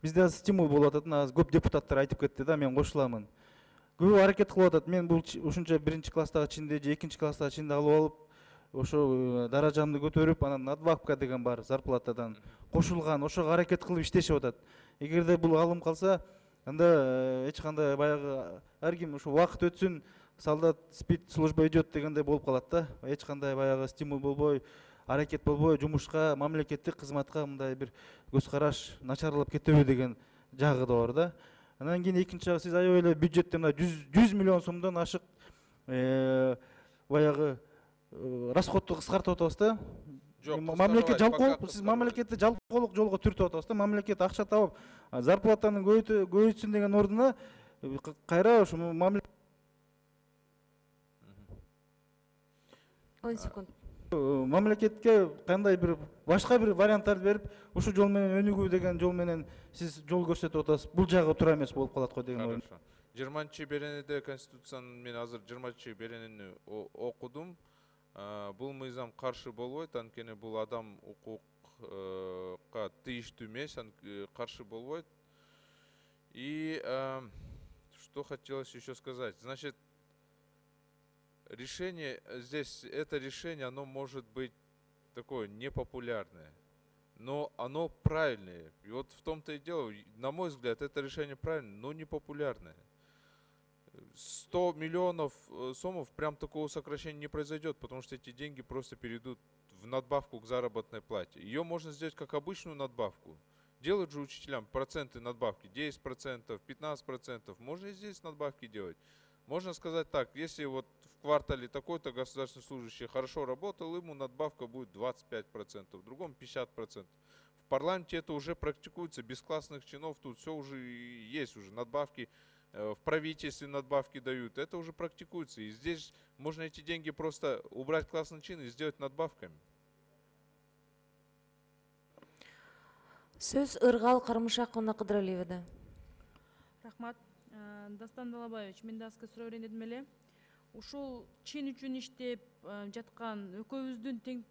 бизде стимул болуп атат, аз көп депутаттар айтып кетти да, мен кошуламын. Көп аракет кылып атат. Мен бул ушунча 1-класстагы чинди же 2-класстагы чинди алып алып, ошо даражамды көтөрүп, анан надбавка деген бар зарплатадан кошулган, ошого аракет кылып иштешип атат. Эгерде бул алым калса, анда эч кандай баягы ар ким ошо убакыт өтсүн, солдат спит, служба идет дегендей болуп калат да. Эч кандай баягы стимул болбой, аракет болбой, жумушка, мамлекеттик кызматка мындай бир көз караш начарлап кетеби деген жагы да бар да. Анан кийин экинчи жагы, сиз аябай эле бюджетте мына 100 миллион сомдон ашык баягы расходду кыскартып атабыз да. Мамлекет жалпылык, сиз мамлекетти жалпылык жолго түртүп атабыз да. Мамлекет акча табып, зарплатаны көбөйтсүн деген ордуна кайра ушу мамлекет 10 секунд. Мамлекетке кандай бир башка бир варианттарды берип, ушу жол менен өнүгүү деген жол менен сиз жол көрсөтүп атасыз. Бул жагы туура эмес болуп калат го деген ой. 20-беренеде Конституциянын мен азыр 20-беренени окудум. Бұл мыйзам қаршы болбойт, анткени бұл адам укукка тийиштүү эмес, қаршы болбойт. И что хотелось еще сказать, значит, решение здесь, это решение, оно может быть такое непопулярное, но оно правильное. И вот в том-то и дело, на мой взгляд, это решение правильное, но непопулярное. 100 миллионов сомов, прям такого сокращения не произойдет, потому что эти деньги просто перейдут в надбавку к заработной плате. Ее можно сделать как обычную надбавку. Делают же учителям проценты надбавки, 10%, 15%. Можно и здесь надбавки делать. Можно сказать так, если вот в квартале такой-то государственный служащий хорошо работал, ему надбавка будет 25%, в другом 50%. В парламенте это уже практикуется, без классных чинов, тут все уже есть, уже надбавки, в правительстве надбавки дают, это уже практикуется. И здесь можно эти деньги просто убрать классный чин и сделать надбавками. Сөз Ыргал Кармышаковна Кыдыралиевада. Рахмат. Дастан Далабаевич, мен да азыр суроо берейин дедим эле. Ушул чин үчүн иштеп жаткан экөөбүздүн тең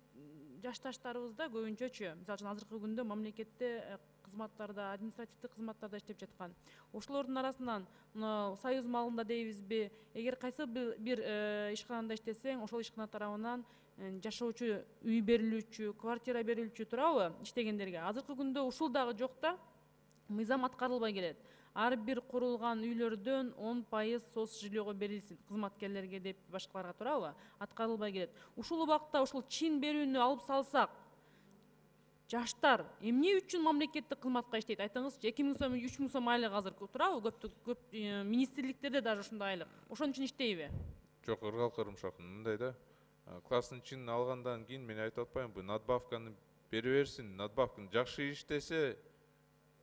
жашташтарыбызда көбүнчөчү, мисалы үчүн азыркы күндө мамлекетте кызматтарда, административдик кызматтарда иштеп жаткан. Ошолордун арасынан союз малында дейбизби, эгер кайсы бир ишканада иштесең, ошол ишкана тарабынан жашоочу үй берилүүчү, квартира берилүүчү туурабы иштегендерге. Азыркы күндө ушул дагы жок да, мыйзам аткарылбай келет. Ар бир курулган үйлөрдөн 10% соц жилього берилсин кызматкерлерге деп башкаларга туурабы? Аткарылбай келет. Ушул убакта ушул чин берүүнү алып салсак, жаштар эмне үчүн мамлекеттик кызматка иштейт? Айтыңызчы, 2000 сом, 3000 сом айлык азыр туурабы? Көп министрликтерде даже ушундай айлык. Ошон үчүн иштейби? Жок, Ыргал Карымшаков, мындай да. Классный чин алгандан кийин мен айтып атпайм, бу надбавканы бере берсин, надбавканы жакшы иштесе,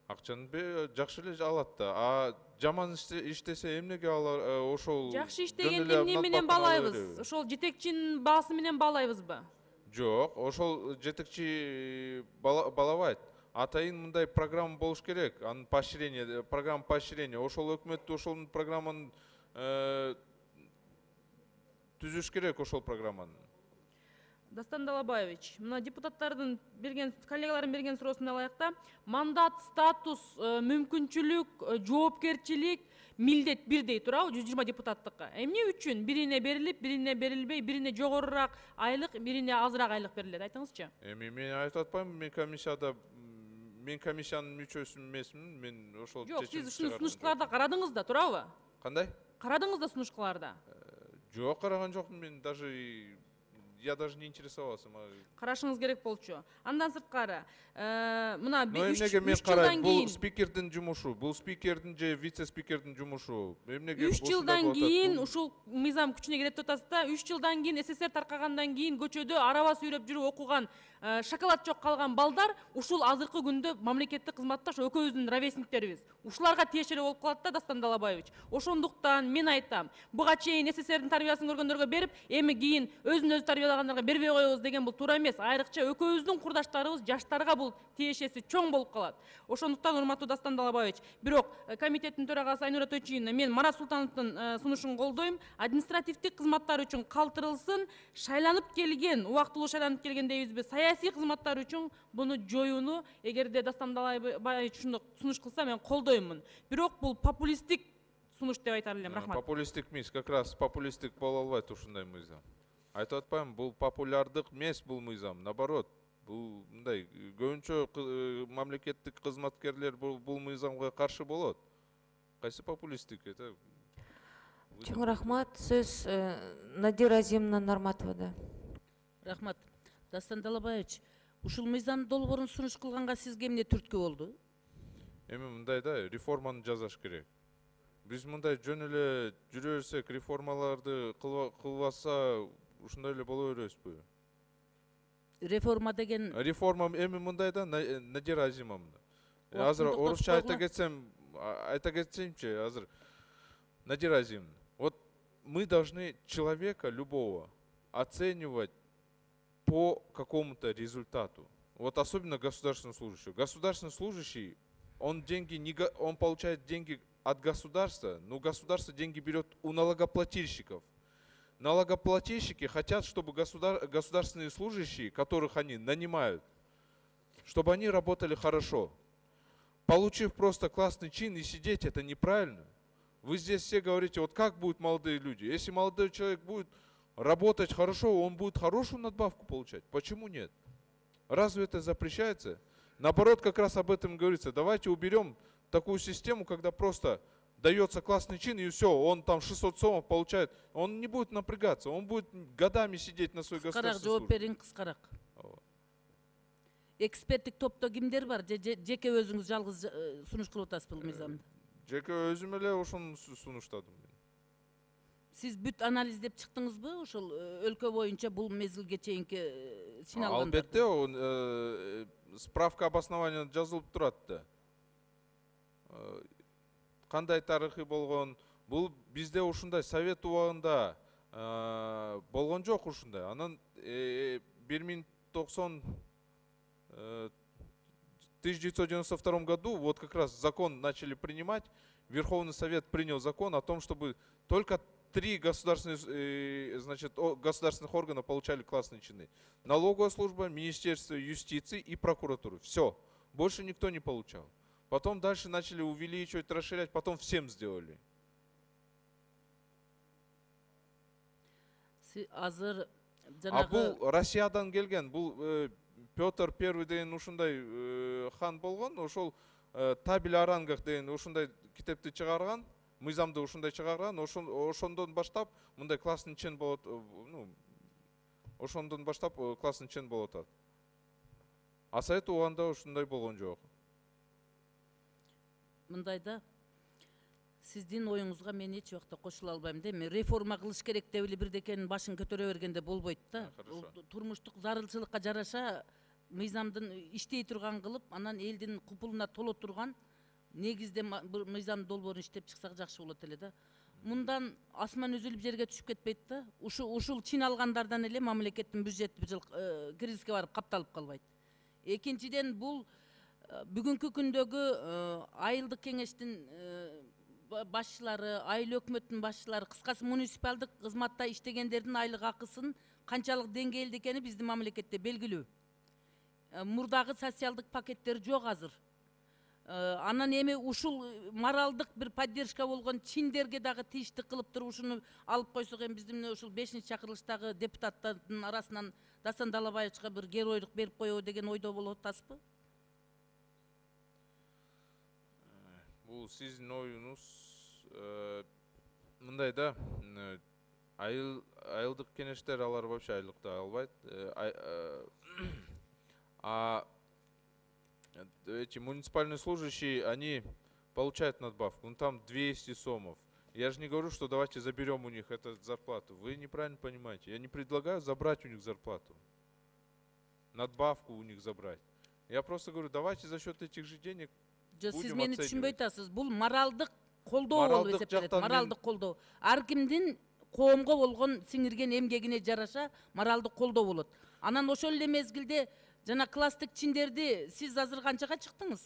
акчаны жакшы эле алат да. А жаман иштесе эмнеге алар ошол жакшы иштегенди эмне менен баалайбыз? Ошол жетекчинин баасы менен баалайбызбы? Жок, ошол жетекчи балабайт. Атайын мындай программа болуш керек. Анын поощрение, программа поощрения. Ошол өкмөттү ошол программаны түзүш керек, ошол программаны. Дастан Далабаевич, мына депутаттардын берген, коллегаларын берген суроосун алайык да. Мандат, статус, мүмкүнчүлүк, жоопкерчилик, милдет бирдей туурабы 120 депутаттыкка. Эмне үчүн бирине берилип, бирине берилбей, бирине жогорураак айлык, бирине азыраак айлык берилет? Айтыңызчы. Мен айтып атпайм, мен комиссияда, мен комиссиянын мүчөсү эмесмин, мен ошол чечим. Жок, сиз ушуну сунуштууларда карадыңыз да, туурабы? Кандай? Карадыңыз да сунуштууларда? Жок, караган жокмун, мен я даже не интересовался. Карашыңыз керек болчу. Андан сырткары, мына 3 жылдан кийин бул спикердин жумушу, бул спикердин же вице-спикердин жумушу. 3 жылдан кийин ушул мыйзам күчүнө кирет деп атасыз да, 3 жылдан кийин СССР таркагандан кийин көчөдө араба сүйрөп жүрүп окуган, шоколад жок калган балдар ушул азыркы күндө мамлекеттик кызматта экөөбүздүн ровесниктерибиз. Ушуларга тиешелүү болуп калат да, Дастан Далабаевич. Ошондуктан мен айтам, буга чейин СССРдин тарбиясын көргөндөргө берип, эми кийин өзүн өзү тарбиялагандарга бербей коебуз деген бул туура эмес. Айрыкча экөөбүздүн курдаштарыбыз, жаштарга бул тиешеси чоң болуп калат. Ошондуктан, урматтуу Дастан Далабаевич, бирок комитеттин төрагасы Айнура Тойчуевна, мен Марат Султановдун сунушун колдойм. Административдик кызматтар үчүн калтырылсын, шайланып келген, убактылуу шайланып келген дейбизби, саясий кызматтар үчүн буну жоюуну, эгерде Дастан Далабаевич ушундой сунуш кылса, мен колдоймун. Бирок бул популисттик сунуш деп айтар элем. Рахмат. Популисттик эмес, как раз популисттик боло албайт ушундай мыйзам. Айтып атпайм, бул популярдык эмес бул мыйзам, наоборот. Бул мындай көбүнчө мамлекеттик кызматкерлер бул мыйзамга каршы болот. Кайсы популисттик это? Чоң рахмат. Сөз Надира Азимовна Нарматовада. Рахмат. Дастан Далабаевич, ушул мыйзамды долбоорун сунуш кылганга сизге эмне түрткү болду? Эми мындай да, реформаны жасаш керек. Биз мындай жөн эле жүрө берсек, реформаларды кылбаса, ушундай эле боло беребизби? Реформа деген... Реформа эми мындай да, Надира Азимовна. Азыр орусча айта кетсемчи, азыр Надира Азимовна. Вот мы должны человека любого оценивать по какому-то результату. Вот особенно государственный служащий. Государственный служащий, он получает деньги от государства, но государство деньги берет у налогоплательщиков. налогоплательщики хотят, чтобы государственные служащие, которых они нанимают, чтобы они работали хорошо. Получив просто классный чин и сидеть, это неправильно. Вы здесь все говорите, вот как будут молодые люди? Если молодой человек будет работать хорошо, он будет хорошую надбавку получать. Почему нет? Разве это запрещается? Наоборот, как раз об этом говорится. Давайте уберем такую систему, когда просто дается классный чин, и все, он там 600 сомов получает. Он не будет напрягаться, он будет годами сидеть на своей государственной службе. Эксперттик топто кимдер бар? Жеке өзүңүз жалгыз сунуш кылып атасыз бул мыйзамды? Жеке өзүм эле ошону сунуштадым. Сиз бүт анализдеп чыктыңызбы ошол өлкө боюнча бул мезгилге чейинки чин Албетте, алгандарды? справка обоснования жазылып турат да. Кандай тарыхый болгон? Бул бизде ушундай совет убагында болгон жок ушундай. Анан 1992 году вот как раз закон начали принимать, Верховный Совет принял закон о том, чтобы только 3 государственных органа получали классные чины. Налоговая служба, Министерство юстиции и прокуратура. Все. Больше никто не получал. Потом дальше начали увеличивать, расширять, потом всем сделали. А бул Россиядан келген, бул Петр I деген ушундай хан болгон, ошол Табель о рангах деген ушундай китепти чыгарган, мыйзамды ушундай чыгарган, ошондон баштап мындай классный чин болот, ошондон баштап классный чин болот атат. А совет убагында ушундай болгон жок. Мындайда сиздин оюңузга мен эч убакта кошула албайм да. Мен реформа кылыш керек деп эле бирдекенин башын көтөрө бергенде болбойт да. Турмуштук зарылчылыкка жараша мыйзамдын иштей турган кылып, анан элдин купулуна толо турган негизде мыйзам долбоорун иштеп чыксак жакшы болот эле да. Мындан асман үзүлүп жерге түшүп кетпейт да. Ушул чин алгандардан эле мамлекеттин бюджети бир жыл кризиске барып капталып калбайт. Экинчиден бул бүгүнкү күндөгү айылдык кеңештин башчылары, айыл өкмөттүн башчылары, кыскасы муниципалдык кызматта иштегендердин айлык акысын канчалык деңгээлде экени биздин мамлекетте белгилүү. Мурдагы социалдык пакеттер жок азыр. Анан эми ушул моралдык бир поддержка болгон чиндерге дагы тийиштик кылып туруп ушуну алып койсок, эми биздин ушул 5-чакырылыштагы депутаттардын арасынан Дастан Далабаевичка бир геройлук берип коебу деген ойдо болуп атасызбы? Бул сиздин оюңуз мындай да, айылдык кеңештер алар вообще айлыкты албайт. А эти муниципальные служащие, они получают надбавку, ну там 200 сомов. Я же не говорю, что давайте заберем у них эту зарплату. Вы неправильно понимаете. Я не предлагаю забрать у них зарплату, надбавку у них забрать. Я просто говорю, давайте за счет этих же денег Сиз мени түшүнбөй атасыз. Бул моралдык колдоо болуп эсептелет. Моралдык колдоо. Ар кимдин коомго болгон сиңирген эмгегине жараша моралдык колдоо болот. Анан ошол эле мезгилде жана класстык чиндерди сиз азыр канчага чыктыңыз?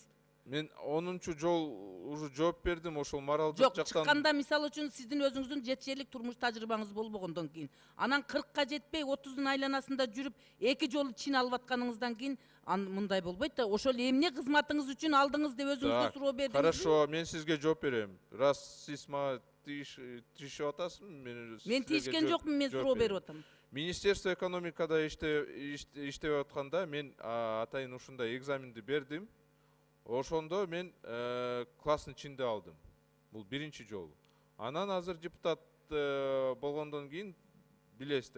Мен 10-чу жол уже жооп бердим, ошол моралдык жактан. Жок, чыкканда мисалы үчүн сиздин өзүңүздүн жетишерлик турмуш тажрыйбаңыз болбогондон кийин, анан 40-ка жетпей 30-дун айланасында жүрүп 2 жолу чин алып атканыңыздан кийин мындай болбойт да. Ошол эмне кызматыңыз үчүн алдыңыз деп өзүңүзгө суроо бердиңиз. Хорошо, мен сизге жооп берем. Раз сиз мага тиешип атасызбы, мен тиешкен жокмун, мен суроо берип атам. Министерство экономикада иштеп атканда мен атайын ушундай экзаменди бердим. Ошондо мен классный чинди алдым. Бул биринчи жолу. Анан азыр депутат болгондон кийин билесиз,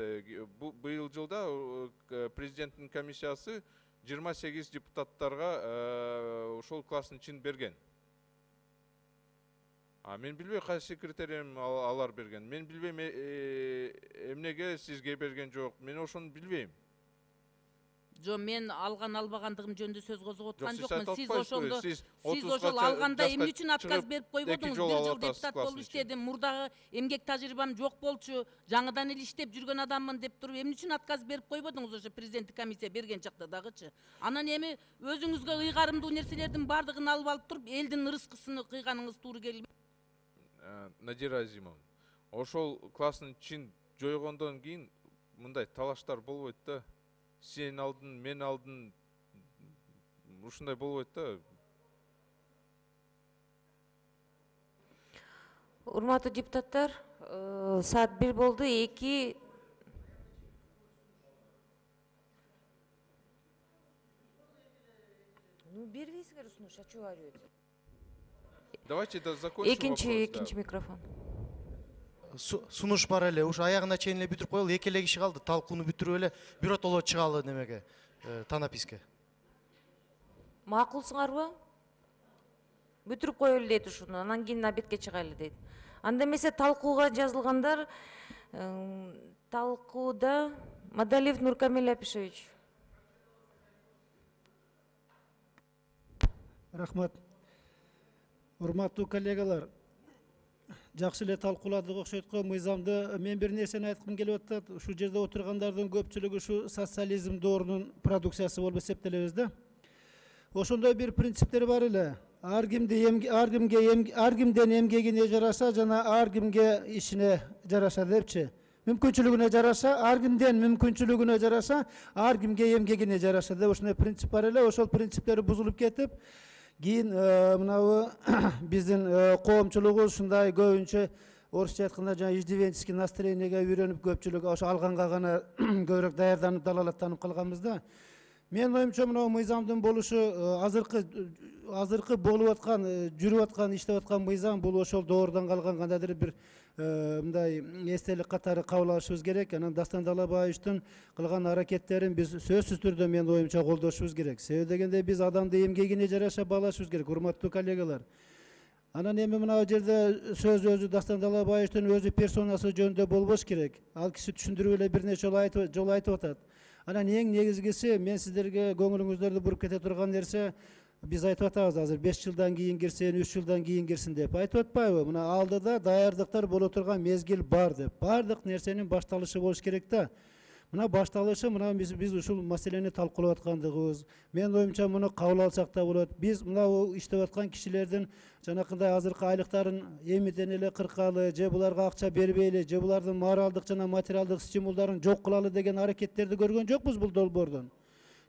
быйыл жылда президенттин комиссиясы 28 депутаттарга ошол классный чин берген. А мен билбейм кайсы критериям алар берген. Мен билбейм эмнеге сизге берген жок. Мен ошону билбейм. Жо, мен алган албагандыгым жөнүндө сөз козгоп аткан Жок, жокмун. сиз ошол алганда эмне үчүн отказ берип койбодуңуз? Бир жыл депутат болуп иштедим, мурдагы эмгек тажрыйбам жок болчу, жаңыдан эле иштеп жүргөн адаммын деп туруп эмне үчүн отказ берип койбодуңуз ошо президенттик комиссия берген чакта дагычы? Анан эми өзүңүзгө ыйгарымдуу нерселердин бардыгын алып алып туруп, элдин ырыскысын кыйганыңыз туура келбейт. Надира Азимовна, ошол классный чин жойгондон кийин мындай талаштар болбойт да. Сен алдың, мен алдың, ушундай болбойт да. Урматтуу депутаттар, саат 1 болду, 2 бербейсиңер сунуш, ачуу арыз. Давайте закончим Экинчи микрофон. Сунуш бар эле, ушу аягына чейин эле бүтүрүп коелу, эки эле киши калды, талкууну бүтүрүп эле биротоло чыгалы немеге, танаписке. Макулсуңарбы? Бүтүрүп коелу дейт ушуну, анан кийин обедке чыгайлы дейт. Анда эмесе талкууга жазылгандар, талкууда Мадалиев Нуркамил Апишевич. Рахмат. Урматтуу коллегалар, жакшы эле талкууладык окшойт го. Мыйзамды мен бир нерсени айткым келип атат. Ушул жерде отургандардын көпчүлүгү ушу социализм доорунун продукциясы болуп эсептелебиз да. Ошондой бир принциптер бар эле. Ар кимден эмгегине жараша жана ар кимге ишине жараша депчи. Мүмкүнчүлүгүнө жараша, ар кимден мүмкүнчүлүгүнө жараша, ар кимге эмгегине жараша деп ошондой принцип бар эле. Ошол принциптер бузулуп кетип, кийин мынабы биздин коомчулугубуз ушундай көбүнчө орусча айтканда жана иждивенческий настроениеге үйрөнүп көпчүлүк ошо алганга гана көбүрөөк даярданып далалаттанып калганбыз да. Мен оюмча мына мыйзамдын болушу азыркы болуп аткан, жүрүп аткан, иштеп аткан мыйзам бул ошол доордон калган кандайдыр бир мындай эстелик катары кабыл алышыбыз керек. Анан Дастан Далабаевичтин кылган аракеттерин биз сөзсүз түрдө мен оюмча колдошубуз керек. Себеби дегенде биз адамды эмгегине жараша баалашыбыз керек, урматтуу коллегалар. Анан эми мына жерде сөз өзү Дастан Далабаевичтин өзү персонасы жөнүндө болбош керек. Ал киши түшүндүрүп эле бир нече жолу айтып атат. Анан эң негизгиси мен сиздерге көңүлүңүздөрдү буруп кете турган нерсе, биз айтып атабыз азыр 5 жылдан кийин кирсин, 3 жылдан кийин кирсин деп. Айтып атпайбы? Мына алдыда даярдыктар боло турган мезгил бар деп. Бардык нерсенин башталышы болуш керек да. Мына башталышы, мына биз ушул маселени талкуулап аткандыгыбыз. Мен оюмча муну кабыл алсак да болот. Биз мына иштеп аткан кишилердин жанакындай азыркы айлыктарын эмитен эле кыркалы, же буларга акча бербейли, же булардын моралдык жана материалдык стимулдарын жок кылалы деген аракеттерди көргөн жокпуз бул долбоордон.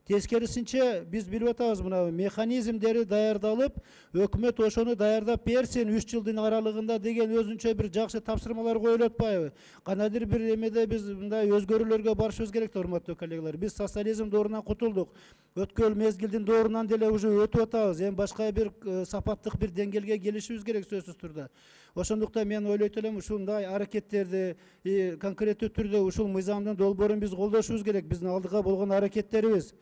Тескерисинче биз билип атабыз, мына механизмдери даярдалып, өкмөт ошону даярдап берсин 3 жылдын аралыгында деген өзүнчө бир жакшы тапшырмалар коюлуп атпайбы? Кандайдыр бир эмеде биз мындай өзгөрүүлөргө барышыбыз керек, урматтуу коллегалар. Биз социализм доорунан кутулдук. Өткөн мезгилдин доорунан деле уже өтүп атабыз. Эми башка бир сапаттык бир деңгээлге келишибиз керек сөзсүз түрдө. Ошондуктан мен ойлойт элем, ушундай аракеттерди конкреттүү түрдө ушул мыйзамдын долбоорун биз колдошубуз керек. Биздин алдыга болгон аракеттерибиз.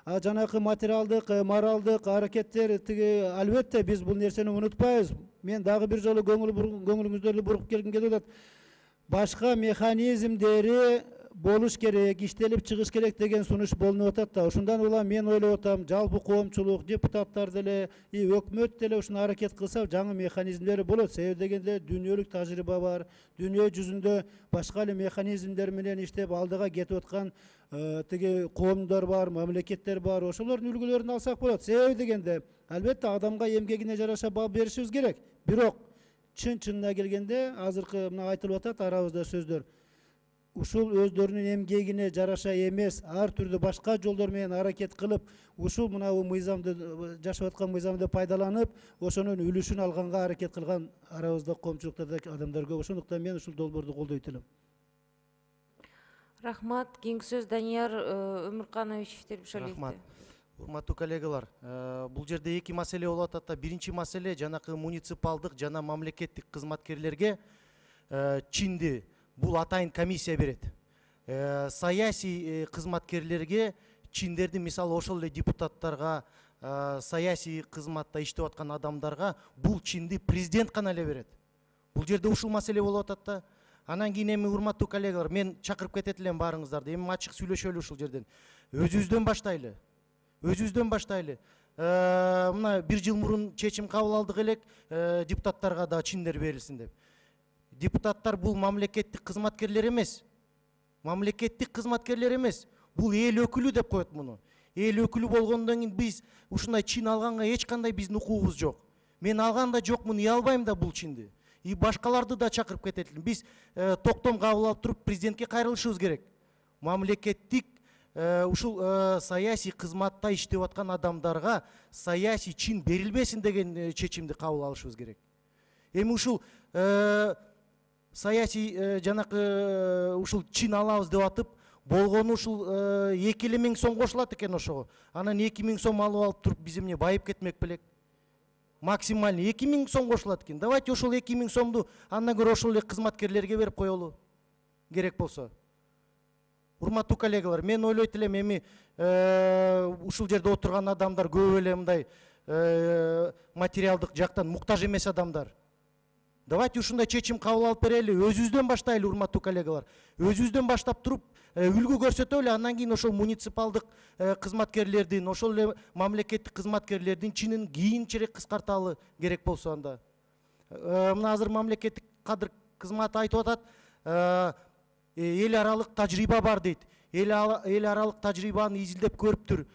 Жанакы материалдык, моралдык аракеттер тиги албетте биз бул нерсени унутпайбыз. Мен дагы бир жолу көңүлүңүздөрдү буруп келгим келип атат. Башка механизмдери болуш керек, иштелип чыгыш керек деген сунуш болуп атат да. Ошондон улам мен ойлоп атам, жалпы коомчулук, депутаттар деле, өкмөт деле ушуну аракет кылса жаңы механизмдери болот. Себеби дегенде дүйнөлүк тажрыйба бар. Дүйнө жүзүндө башка эле механизмдер менен иштеп алдыга кетип аткан тиги коомдор бар, мамлекеттер бар. Ошолордун үлгүлөрүн алсак болот. Себеби дегенде албетте адамга эмгегине жараша баа беришибиз керек. Бирок чын-чынына келгенде азыркы мына айтылып атат арабызда сөздөр. Ушул өздөрүнүн эмгегине жараша эмес, ар түрдүү башка жолдор менен аракет кылып, ушул мына мыйзамды жашап аткан мыйзамды пайдаланып, ошонун үлүшүн алганга аракет кылган арабызда коомчулуктардагы адамдар көп. Ошондуктан мен ушул долбоорду колдойт элем. Рахмат. Кийинки сөз Данияр Өмүрканович Тербишалиевде. Рахмат. Урматтуу коллегалар, бул жерде эки маселе болуп атат да. Биринчи маселе жанакы муниципалдык жана мамлекеттик кызматкерлерге чинди бул атайын комиссия берет. Саясий кызматкерлерге чиндерди мисалы ошол эле депутаттарга, саясий кызматта иштеп аткан адамдарга бул чинди президент гана эле берет. Бул жерде ушул маселе болуп атат да. Анан кийин эми урматтуу коллегалар, мен чакырып кетет элем баарыңыздарды. Эми ачык сүйлөшөлү ушул жерден. Өзүбүздөн баштайлы. Өзүбүздөн баштайлы. Мына бир жыл мурун чечим кабыл алдык элек, депутаттарга да чиндер берилсин деп. Депутаттар бул мамлекеттик кызматкерлер эмес. Мамлекеттик кызматкерлер эмес. Бул эл өкүлү деп коет муну. Эл өкүлү болгондон кийин биз ушундай чин алганга эч кандай биздин укугубуз жок. Мен алган да жокмун, үй албайм да бул чинди. и башкаларды да чакырып кетет элем. Биз токтом кабыл алып туруп президентке кайрылышыбыз керек. Мамлекеттик ушул саясий кызматта иштеп аткан адамдарга саясий чин берилбесин деген чечимди кабыл алышыбыз керек. Эми ушул саясий жанакы ушул чин алабыз деп атып, болгону ушул 2 миң сом кошулат экен ошого. Анан 2 миң сом алып туруп биз эмне байып кетмек белек? Максимальный 2 миң сом кошулат экен. Давайте ошол 2 миң сомду андан көрө ошол эле кызматкерлерге берип коелу. Керек болсо. Урматтуу коллегалар, мен ойлойт элем эми ушул жерде отурган адамдар көп эле мындай материалдык жактан муктаж эмес адамдар. Давайте ушундай чечим кабыл алып берели, өзүбүздөн баштайлы, урматтуу коллегалар. Өзүбүздөн баштап туруп, үлгү көрсөтөлү, андан кийин ошол муниципалдык кызматкерлердин, ошол эле мамлекеттик кызматкерлердин чинин кийинчерээк кыскарталы керек болсо анда. Мына азыр мамлекеттик кадр кызматы айтып атат, эл аралык тажрыйба бар дейт. Эл аралык тажрыйбаны изилдеп көрүптүр.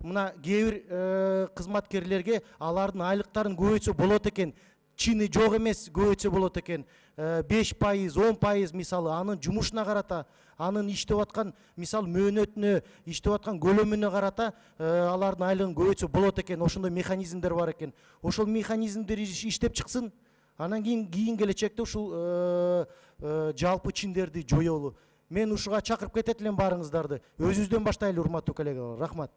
Мына кээ бир кызматкерлерге алардын айлыктарын көбөйтсө болот экен. Чини жок эмес көбөйтсө болот экен. 5%, 10% мисалы анын жумушуна карата, анын иштеп аткан мисалы мөөнөтүнө, иштеп аткан көлөмүнө карата алардын айлыгын көбөйтсө болот экен. Ошондой механизмдер бар экен. Ошол механизмдер иштеп чыксын. Анан кийин келечекте ушул жалпы чиндерди жоёлу. Мен ушуга чакырып кетет элем баарыңыздарды. Өзүбүздөн баштайлы, урматтуу коллегалар. Рахмат.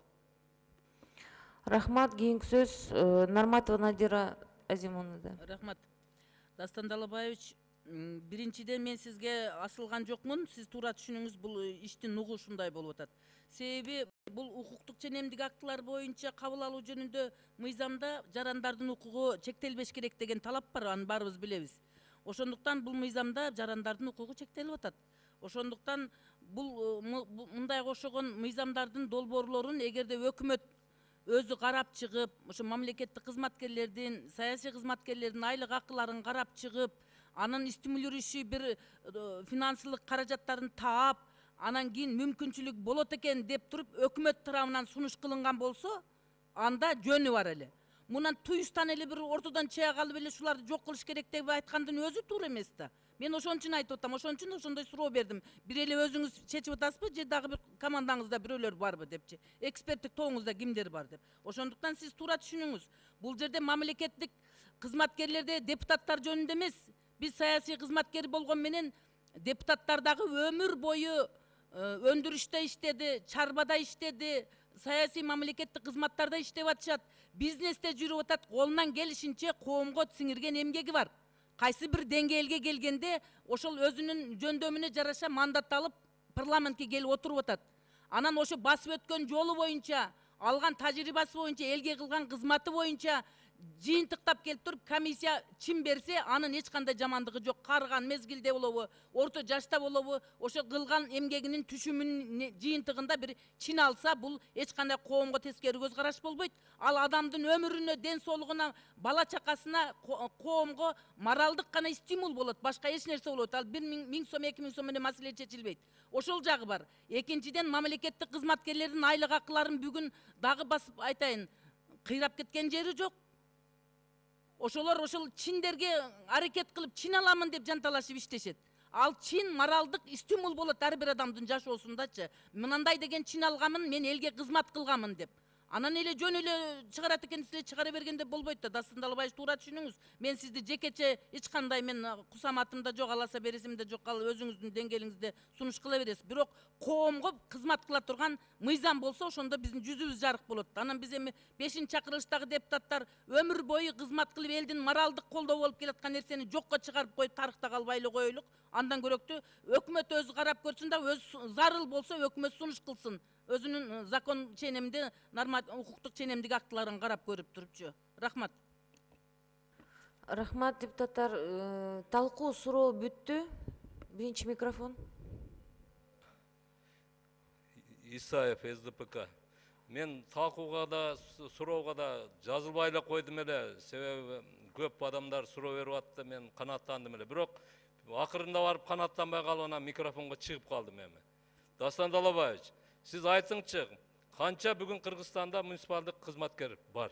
Рахмат. Кийинки сөз Нарматова Надира Азимовнада. Рахмат. Дастан Далабаевич, биринчиден мен сизге асылган жокмун. Сиз туура түшүнүңүз, бул иштин нугу ушундай болуп атат. Себеби бул укуктук ченемдик актылар боюнча кабыл алуу жөнүндө мыйзамда жарандардын укугу чектелбеш керек деген талап бар, аны баарыбыз билебиз. Ошондуктан бул мыйзамда жарандардын укугу чектелип атат. Ошондуктан бул мындайга окшогон мыйзамдардын долбоорлорун эгерде өкмөт өзү карап чыгып, ошо мамлекеттик кызматкерлердин, саясий кызматкерлердин айлык акыларын карап чыгып, анын стимулирующий бир финансылык каражаттарын таап, анан кийин мүмкүнчүлүк болот экен деп туруп өкмөт тарабынан сунуш кылынган болсо, анда жөнү бар эле. Мунан туюстан эле бир ортодон чыга калып эле ушуларды жок кылыш керек деп айткандын өзү туура эмес да. Мен ошон үчүн айтып атам, ошон үчүн ошондой суроо бердим. Бир эле өзүңүз чечип атасызбы, же дагы бир командаңызда бирөөлөр барбы депчи. Эксперттик тобуңузда кимдер бар деп. Ошондуктан сиз туура түшүнүңүз. Бул жерде мамлекеттик кызматкерлерде депутаттар жөнүндө эмес. Биз саясий кызматкер болгон менен депутаттар дагы өмүр бою өндүрүштө иштеди, чарбада иштеди, саясий мамлекеттик кызматтарда иштеп атышат, бизнесте жүрүп атат, колунан келишинче коомго сиңирген эмгеги бар. Кайсы бир деңгээлге келгенде ошол өзүнүн жөндөмүнө жараша мандат алып парламентке келип отуруп атат. Анан ошо басып өткөн жолу боюнча, алган тажрыйбасы боюнча, элге кылган кызматы боюнча жыйынтыктап келип туруп комиссия чин берсе, анын эч кандай жамандыгы жок. Карыган мезгилде болобу, орто жашта болобу, ошо кылган эмгегинин түшүмүнүн жыйынтыгында бир чин алса, бул эч кандай коомго тескери көз караш болбойт. Ал адамдын өмүрүнө, ден соолугуна, бала чакасына, коомго моралдык гана стимул болот, башка эч нерсе болот. Ал 1 миң сом, 2 миң сом менен маселе чечилбейт. Ошол жагы бар. Экинчиден, мамлекеттик кызматкерлердин айлык акыларын бүгүн дагы басып айтайын, кыйрап кеткен жери жок. Ошолор ошол чиндерге аракет кылып чин аламын деп жанталашып иштешет. Ал чин моралдык стимул болот ар бир адамдын жашоосундачы. Мынандай деген чин алгамын, мен элге кызмат кылгамын деп. Анан эле жөн эле чыгарат экен, силер чыгара бергенде болбойт да. Дастан Далабаевич, туура түшүнүңүз. Мен сизди жекече эч кандай мен кусаматым да жок, аласа бересим да жок, ал өзүңүздүн деңгээлиңизде сунуш кыла бересиз. Бирок коомго кызмат кыла турган мыйзам болсо, ошондо биздин жүзүбүз жарык болот. Анан биз эми 5-чакырылыштагы депутаттар өмүр бою кызмат кылып элдин моралдык колдоо болуп келаткан нерсени жокко чыгарып коюп тарыхта калбай эле коелук. Андан көрөктүү өкмөт өзү карап көрсүн да, өз зарыл болсо өкмөт сунуш кылсын. Өзүнүн закон ченемди, укуктук ченемдик актыларын карап көрүп турупчу. Рахмат. Рахмат, депутаттар. Талкуу суроо бүттү. Биринчи микрофон. Исаев, СДПК. Мен талкууга да, суроого да жазылбай эле койдум эле. Себеби көп адамдар суроо берип атты, мен канааттандым эле. Бирок акырында барып канааттанбай калып, анан микрофонго чыгып калдым эми. Дастан Далабаевич, сиз айтыңызчы, канча бүгүн Кыргызстанда муниципалдык кызматкер бар?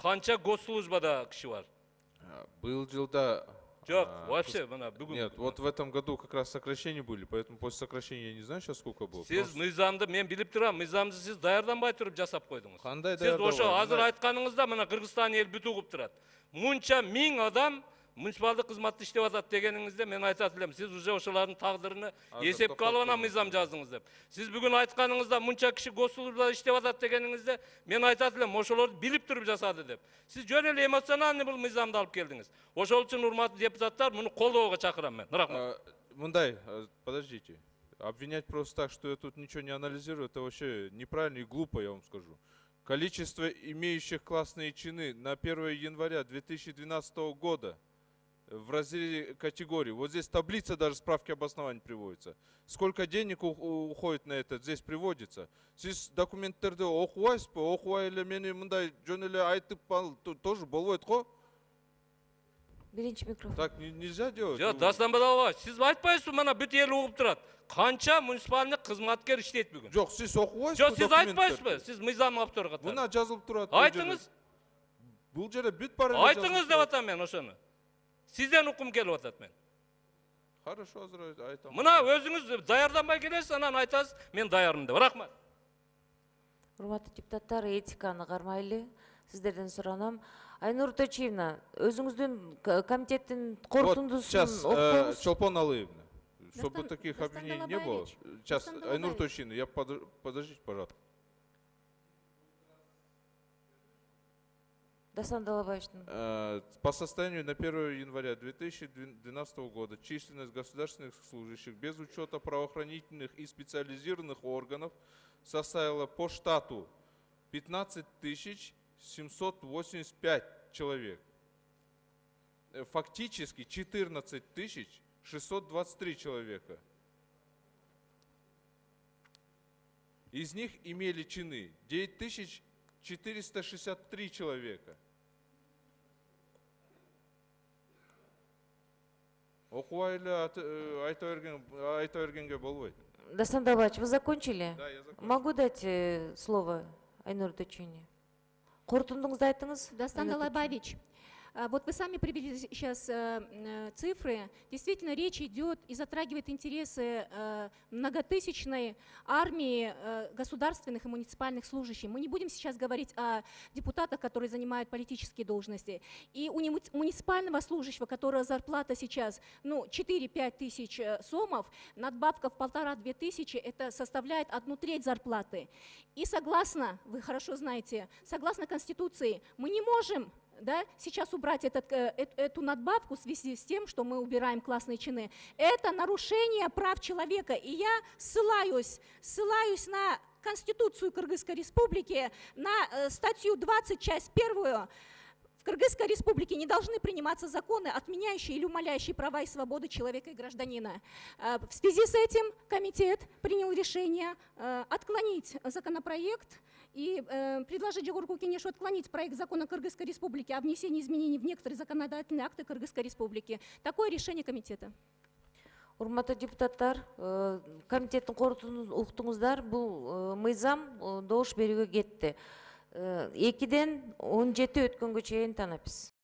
Қанша госслужбада кіші бар? Был жылда... Жоқ, вообще, мына бүгін. Нет, вот в этом году как раз сокращения были, поэтому после сокращения я не знаю сейчас сколько было. Сіз мыйзамды, мен біліп тұрам, мыйзамды сіз даярданбай тұрып жасап қойдыңыз. Қандай Сіз ошо даярдабай? азыр айтқаныңызда мына Қырғызстан ел бүту қылып тұрады. Мұнша 1000 адам муниципалдық қызметті іштеп атат дегеніңізде мен айтат елем, сіз уже ошолардың тағдырыны есепке алып ана мыйзам жаздыңыз деп. Сіз бүгін айтқаныңызда мұнша кіші госслужбада іштеп атат дегеніңізде мен айтат елем, ошоларды біліп тұрып жасады деп. Сіз жөн эле эмоциональный бұл мыйзамды алып келдіңіз. Ошол үчүн урматтуу депутаттар, муну колдоого чакырам мен. Рахмат. Мындай, подождите. Обвинять просто так, что я тут ничего не анализирую, это вообще неправильно и глупо, я вам скажу. Количество имеющих классные чины на 1 января 2012 года в разделе категории. Вот здесь таблица даже справки обоснований приводится. Сколько денег уходит на это, здесь приводится. Здесь документтерде окубайсыз ба, окубай эле мени мындай жөн эле айтып тоже болбойт го. Биринчи микрофон. Так нельзя делать. Жоқ, Дастан Бадалбаев, сіз айтпайсыз, мына бүт ел угуп турат. Қанша муниципалдық қызматкер іштейт бүгін? Жоқ, сіз окубайсыз. Жоқ, сіз айтпайсыз ба? Сіз мыйзам авторы қатар. Мына жазылып турат. Айтыңыз. Бұл жерде бүт бар. Айтыңыз деп атам мен ошоны. Сізден укум келіп атат мен. Хорошо, азыр айтам. Мына өзіңіз даярданбай келесіз, анан айтасыз, мен даярмын деп. Рахмат. Урматтуу депутаттар, этиканы кармайлы. Сиздерден суранам. Айнур Точиевна, өзүңүздүн комитеттин корутундусун окуңуз. Сейчас, Чолпон Алыевна, чтобы таких обвинений не было. Сейчас, Айнур Точиевна, я подождите, пожалуйста. Дастан Далабаевич. По состоянию на 1 января 2012 года численность государственных служащих без учета правоохранительных и специализированных органов составила по штату 15 785 человек. Фактически 14 623 человека. Из них имели чины 9463 человека. Окуайлы айта бергенге болбойт. Дастан Далабаевич, вы закончили? Да, я закончил. Могу дать слово Айнур Точиевне? Корутундуңузду айтыңыз. Дастан Далабаевич, вот вы сами привели сейчас цифры. Действительно, речь идет и затрагивает интересы многотысячной армии государственных и муниципальных служащих. Мы не будем сейчас говорить о депутатах, которые занимают политические должности. И у муниципального служащего, которого зарплата сейчас 4-5 тысяч сомов, надбавка в 1,5-2 тысячи, это составляет 1/3 зарплаты. И согласно, вы хорошо знаете, согласно Конституции, мы не можем сейчас убрать эту надбавку в связи с тем, что мы убираем классные чины. Это нарушение прав человека. И я ссылаюсь на Конституцию Кыргызской Республики, на статью 20, часть 1. В Кыргызской Республике не должны приниматься законы, отменяющие или умаляющие права и свободы человека и гражданина. В связи с этим комитет принял решение отклонить законопроект и предложить Жогорку Кенешу отклонить проект закона Кыргызской Республики о внесении изменений в некоторые законодательные акты Кыргызской Республики. Такое решение комитета. Урматтуу депутаттар, комитеттин корутундун уктуңуздар, бул мыйзам добуш берүүгө кетти. 2-ден 17 өткөнгө чейин танапбыз.